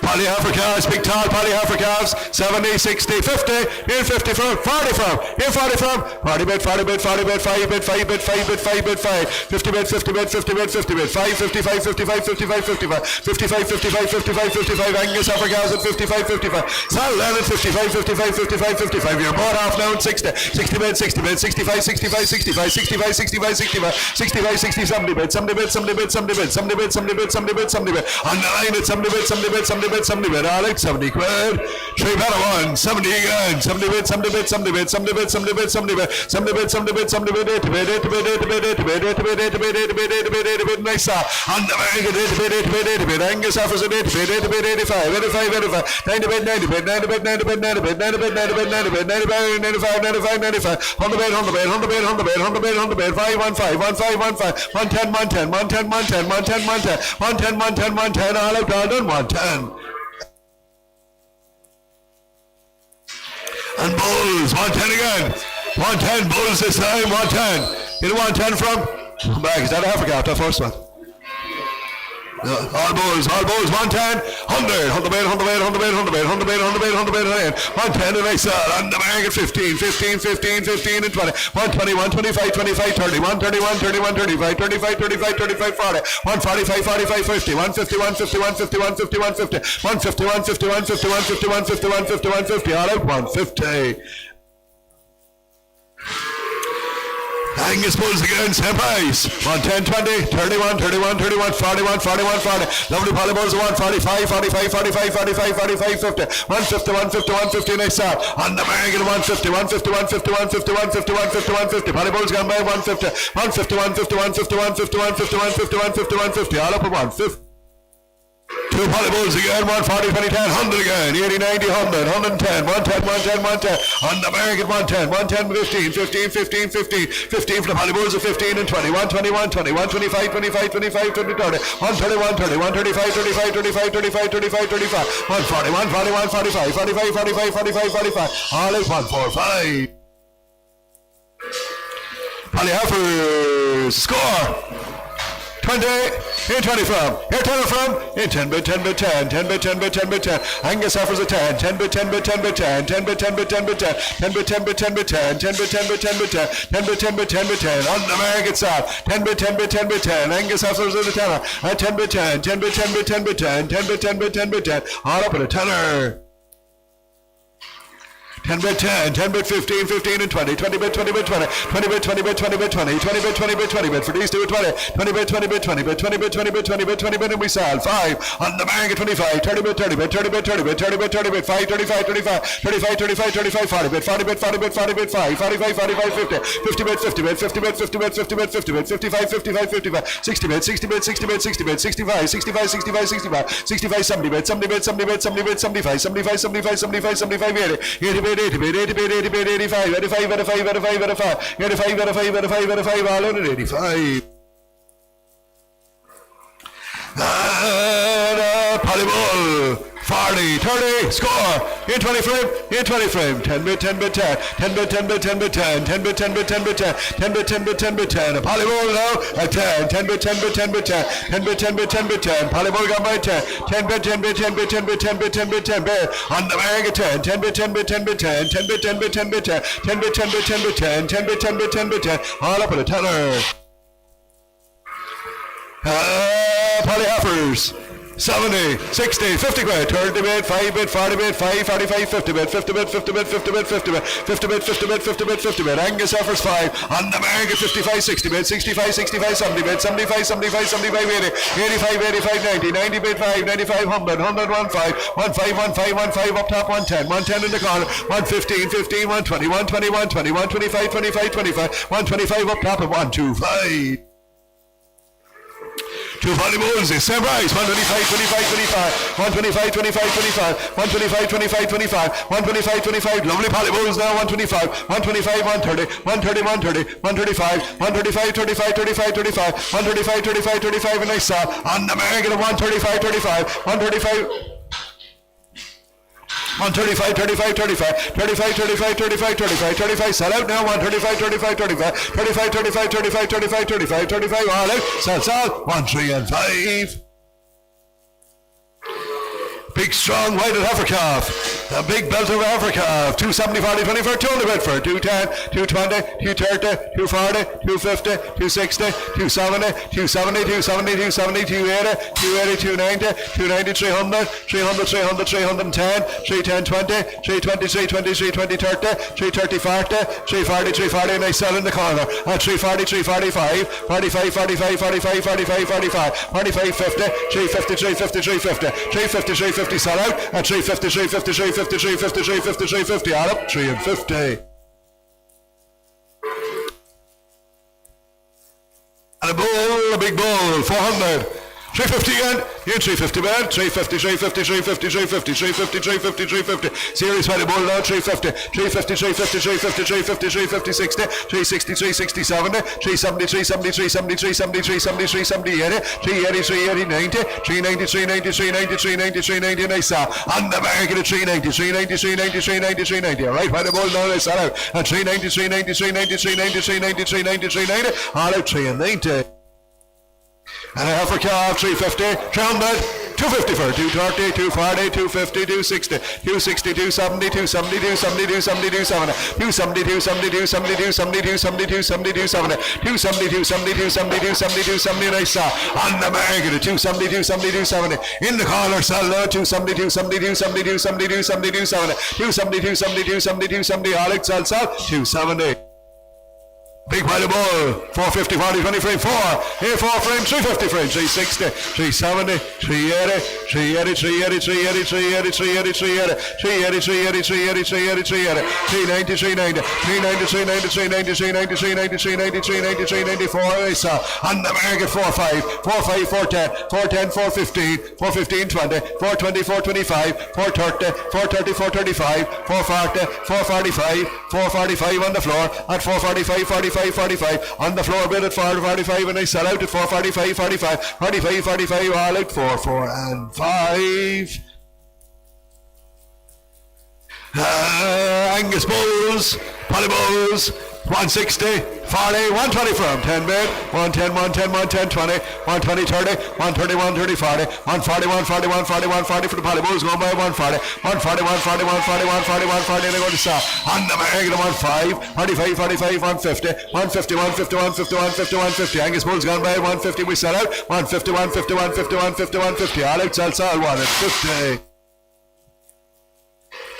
S1: Poly heifer calves, big tall poly heifer calves, 70, 60, 50, in 50 from, 40 from, in 40 from, 40 bid, 40 bid, 40 bid, 5 bid, 5 bid, 5 bid, 5 bid, 5, 50 bid, 50 bid, 50 bid, 50 bid, 5, 55, 55, 55, 55, 55, 55, 55, 55, Angus heifer calves at 55, 55, Saddle down at 55, 55, 55, 55, you're bought off now at 60, 60 bid, 60 bid, 65, 65, 65, 65, 65, 65, 65, 60, 70 bid, 70 bid, 70 bid, 70 bid, 70 bid, 70 bid, 70 bid, 70 bid, on the line at 70 bid, 70 bid, 70 bid, 70 bid, all right, 70 quid, 3 better one, 70 again, 70 bid, 70 bid, 70 bid, 70 bid, 70 bid, 70 bid, 70 bid, 70 bid, 70 bid, 80 bid, 80 bid, 80 bid, 80 bid, 80 bid, 80 bid, 80 bid, 80 bid, 80 bid, nice on the market, 80 bid, 80 bid, 80 bid, Angus offers at 80 bid, 80 bid, 85, 85, 85, 90 bid, 90 bid, 90 bid, 90 bid, 90 bid, 90 bid, 90 bid, 90 bid, 90 bid, 95, 95, 95, 100 bid, 100 bid, 100 bid, 100 bid, 100 bid, 100 bid, 5, 1, 5, 1, 5, 1, 5, 110, 110, 110, 110, 110, 110, 110, 110, 110, all out, all done, 110. And bulls, 110 again. 110 bulls this time, 110. You know 110 from? Come back, is that Africa, that first one? All bulls, 110, 100, 100 bid, 100 bid, 100 bid, 100 bid, 100 bid, 100 bid, 100 bid, 110, and I said, on the market, 15, 15, 15, 15, and 20, 120, 125, 25, 30, 131, 31, 35, 35, 35, 35, 40, 145, 45, 50, 150, 150, 150, 150, 150, 150, 150, 150, 150, 150, 150, all out, 150. Angus bulls again, same price. 110, 20, 31, 31, 31, 41, 41, 40. Lovely poly bulls 145, 45, 45, 45, 45, 50. 150, 150, 150, next start. On the market 150, 150, 150, 150, 150, 150, 150. Poly bulls gone by 150, 150, 150, 150, 150, 150, 150, 150, 150. All up at 150. 2 poly bulls again, 140, 20, 10, 100 again, 80, 90, 100, 110, 110, 110, 110, on the market 110, 110, 15, 15, 15, 15, 15 for the poly bulls of 15 and 20, 120, 120, 125, 25, 25, 20, 30, 130, 130, 135, 35, 35, 35, 35, 35, 140, 140, 145, 45, 45, 45, 45, all at 145. Poly heifers, score! 20, here 20 from, here 10 from, in 10 bid, 10 bid, 10, 10 bid, 10 bid, 10 bid, 10, Angus offers a 10, 10 bid, 10 bid, 10 bid, 10, 10 bid, 10 bid, 10 bid, 10, 10 bid, 10 bid, 10 bid, 10, 10 bid, 10 bid, 10 bid, 10, 10 bid, 10 bid, 10 bid, 10, on the market side, 10 bid, 10 bid, 10 bid, 10, Angus offers a tenner, 10 bid, 10, 10 bid, 10 bid, 10 bid, 10, 10 bid, 10 bid, 10 bid, 10, all up at a tenner. 10 bid 10, 10 bid 15, 15 and 20, 20 bid 20 bid 20, 20 bid 20 bid 20 bid 20, 20 bid 20 bid 20 bid for these two 20, 20 bid 20 bid 20 bid 20 bid 20 bid 20 bid 20 bid and we sell 5 on the market 25, 30 bid 30 bid 30 bid 30 bid 30 bid 30 bid 5, 35, 35, 35, 35, 35, 40 bid 40 bid 40 bid 40 bid 5, 45, 45, 50, 50 bid 50 bid 50 bid 50 bid 50 bid 50 bid 55, 55, 55, 60 bid 60 bid 60 bid 60 bid 65, 65, 65, 65, 65, 70 bid 70 bid 70 bid 70 bid 75, 75, 75, 75, 75, 80, 80 bid 80 bid 80 bid 80 bid 85, 85, 85, 85, 85, 85, 85, 85, 85, all on 85. And poly bull. 40, 30, score, in 20 frame, in 20 frame, 10 bid, 10 bid, 10, 10 bid, 10 bid, 10 bid, 10, 10 bid, 10 bid, 10 bid, 10, 10 bid, 10 bid, 10 bid, 10, a poly bull now at 10, 10 bid, 10 bid, 10 bid, 10, 10 bid, 10 bid, 10 bid, 10, poly bull gone by 10, 10 bid, 10 bid, 10 bid, 10 bid, 10 bid, 10 bid, 10 bid, on the market 10, 10 bid, 10 bid, 10 bid, 10, 10 bid, 10 bid, 10 bid, 10, 10 bid, 10 bid, 10 bid, 10, 10 bid, 10 bid, 10 bid, 10, all up at a tenner. Poly heifers. 70, 60, 50 quid, 30 bid, 5 bid, 40 bid, 5, 45, 50 bid, 50 bid, 50 bid, 50 bid, 50 bid, 50 bid, 50 bid, 50 bid, 50 bid, Angus offers 5, on the market 55, 60 bid, 65, 65, 70 bid, 75, 75, 75, 80, 85, 85, 90, 90 bid 5, 95, 100, 100, 15, 15, 15, 15 up top, 110, 110 in the corner, 115, 15, 120, 120, 120, 125, 25, 25, 125 up top at 125. 2 poly bulls, same price, 125, 25, 25, 125, 25, 25, 125, 25, 25, 125, 25, lovely poly bulls now, 125, 125, 130, 130, 130, 135, 135, 35, 35, 35, 135, 35, 35, and I saw on the market of 135, 35, 135, 135, 35, 35, 35, 35, 35, 35, 35, sell out now, 135, 35, 35, 35, 35, 35, 35, 35, 35, all out, sell, 1, 3 and 5. Big strong whited heifer calf. A big belter of heifer calf. 270, 40, 24, 200 Bedford. 210, 220, 230, 240, 250, 260, 270, 270, 270, 270, 280, 280, 290, 290, 300, 300, 300, 310, 310, 20, 320, 320, 320, 30, 330, 40, 340, 340, and I sell in the corner. At 340, 345, 45, 45, 45, 45, 45, 45, 50, 350, 350, 350, 350, 350, sell out. At 350, 350, 350, 350, 350, 350, all up, 350. And a bull, a big bull, 400. 350 again, you 350 man, 350, 350, 350, 350, 350, 350, 350, series by the bull now, 350, 350, 350, 350, 350, 350, 60, 360, 360, 70, 370, 370, 370, 370, 370, 370, 80, 380, 380, 90, 390, 390, 390, 390, 390, and I saw on the market at 390, 390, 390, 390, 390, all right, by the bull now, I saw out, at 390, 390, 390, 390, 390, 390, 390, all out 390. And a heifer calf, 350, 300, 250 for 230, 240, 250, 260, 260, 270, 270, 270, 270, 270, 270, 270, 270, 270, 270, 270, 270, 270, 270, 270, 270, and I saw on the market at 270, 270, 270, in the corner, sell now, 270, 270, 270, 270, 270, 270, 270, 270, 270, 270, all out, sell, 270. Big by the bull, 450, 40, 20 frame, 4, here 4 frame, 350 frame, 360, 370, 380, 380, 380, 380, 380, 380, 380, 380, 380, 380, 380, 390, 390, 390, 390, 390, 390, 390, 390, 390, 4, I saw, on the market, 4-5, 4-5, 410, 410, 415, 415, 20, 420, 425, 430, 430, 435, 440, 445, 445 on the floor, at 445, 45, 45 on the floor, bid at 445, and I sell out at 445, 45, 45, 45, all out 4, 4 and 5. Angus bulls, Polly bulls, 160, 40, 120 from 10 bid, 110, 110, 110, 20, 120, 30, 130, 130, 40, 140, 140, 140, 140 for the Polly bulls, going by 140, 140, 140, 140, 140, 140, and I go to stop on the market, 15, 45, 45, 150, 150, 150, 150, 150, 150, Angus bulls gone by 150, we sell out, 150, 150, 150, 150, 150, all out, sell, 150.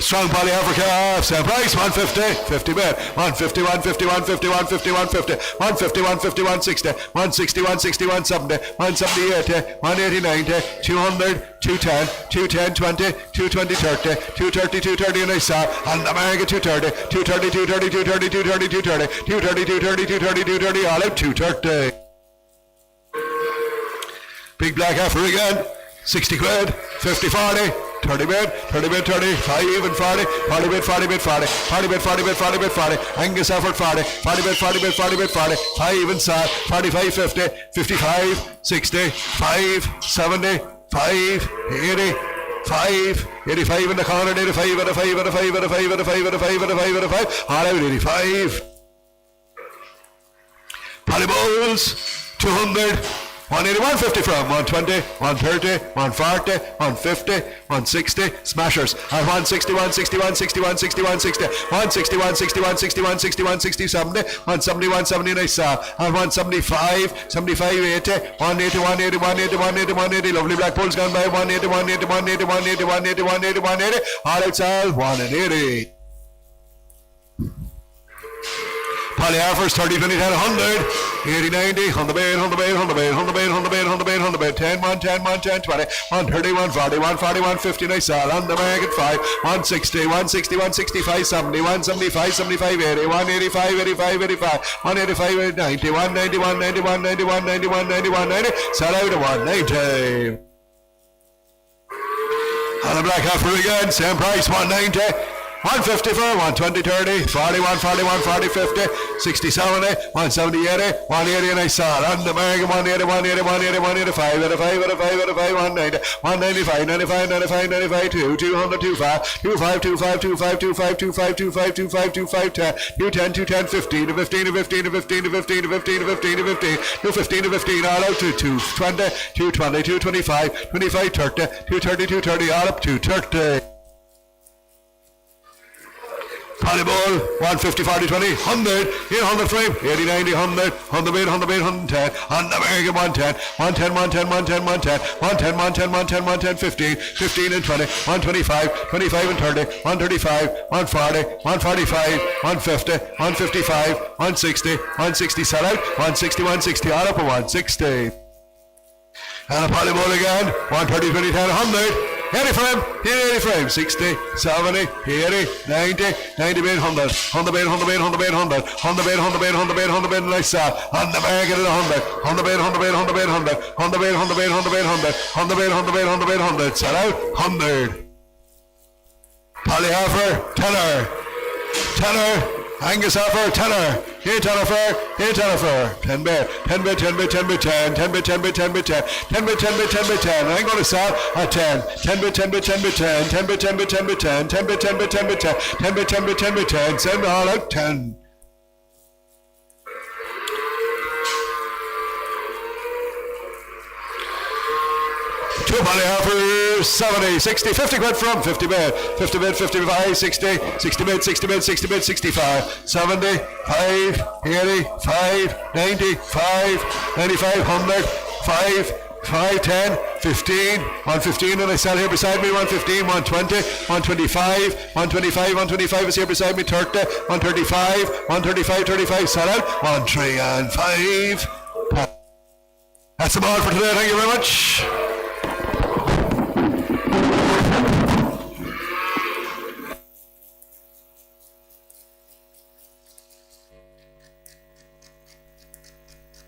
S1: Strong Polly Africa, same price, 150, 50 bid, 150, 150, 150, 150, 150, 150, 150, 160, 160, 160, 170, 170, 80, 180, 90, 200, 210, 210, 20, 220, 30, 230, 230, and I saw on the market 230, 230, 230, 230, 230, 230, 230, 230, 230, 230, all out 230. Big black heifer again, 60 quid, 50, 40. 30 bid, 30 bid, 30, 5 even 40, 40 bid, 40 bid, 40, 40 bid, 40 bid, 40 bid, 40, Angus effort 40, 40 bid, 40 bid, 40 bid, 40, 5 even 45, 50, 55, 60, 5, 70, 5, 80, 5, 85 in the corner, 85, 85, 85, 85, 85, 85, 85, 85, all out 85. Polly bulls, 200, 180, 150 from 120, 130, 140, 150, 160, smashers at 160, 160, 160, 160, 160, 160, 160, 160, 160, 160, 70, 170, 170, I saw at 175, 75, 80, 180, 180, 180, 180, 180, lovely black bulls gone by 180, 180, 180, 180, 180, 180, 180, all outside 180. Polly heifers, 30, 20, 10, 100, 80, 90, 100 bid, 100 bid, 100 bid, 100 bid, 100 bid, 100 bid, 100 bid, 10, 110, 110, 20, 130, 140, 140, 150, nice sell, on the market 5, 160, 160, 165, 70, 175, 75, 80, 185, 85, 85, 185, 90, 190, 190, 190, 190, 190, 190, sell out at 190. On the black heifer again, same price, 190. 150 for 120, 30, 41, 41, 40, 50, 60, 70, 170, 80, 180, and I saw it. On the American 180, 180, 180, 185, 85, 85, 85, 190, 195, 95, 95, 95, 2, 200, 25, 25, 25, 25, 25, 25, 25, 25, 25, 10, 210, 210, 15, 15, 15, 15, 15, 15, 15, 15, 15, 15, all out to 220, 220, 225, 25, 30, 230, 230, all up to 30. Volleyball, 150, 40, 20, 100, 800 frame, 80, 90, 100, 100, 100, 110, on the American 110, 110, 110, 110, 110, 110, 110, 110, 110, 15, 15 and 20, 125, 25 and 30, 135, 140, 145, 150, 155, 160, 160 sell out, 160, 160, all up at 160. And a volleyball again, 130, 20, 10, 100. 80 frame, 80 frame, 60, 70, 80, 90, 90 bid, 100, 100 bid, 100 bid, 100 bid, 100, 100 bid, 100 bid, 100 bid, 100 bid, and I saw, on the American at 100, 100 bid, 100 bid, 100 bid, 100, 100 bid, 100 bid, 100 bid, 100, 100 bid, 100 bid, 100 bid, 100, sell out, 100. Polly heifer, tenner, tenner. Angus heifer, tenner, 8 tenner fair, 8 tenner fair, 10 bid, 10 bid, 10 bid, 10 bid, 10, 10 bid, 10 bid, 10 bid, 10, 10 bid, 10 bid, 10 bid, 10, I'm going to sell at 10, 10 bid, 10 bid, 10 bid, 10, 10 bid, 10 bid, 10 bid, 10, 10 bid, 10 bid, 10 bid, 10, 10 bid, 10 bid, 10 bid, 10, send all out 10. Two Polly heifers, 70, 60, 50 quid from 50 bid, 50 bid, 55, 60, 60 bid, 60 bid, 60 bid, 65, 70, 5, 80, 5, 90, 5, 95, 100, 5, 5, 10, 15, 115, and I sell here beside me, 115, 120, 125, 125, 125 is here beside me, 30, 135, 135, 35, sell out, 1, 3, and 5. That's the ball for today, thank you very much.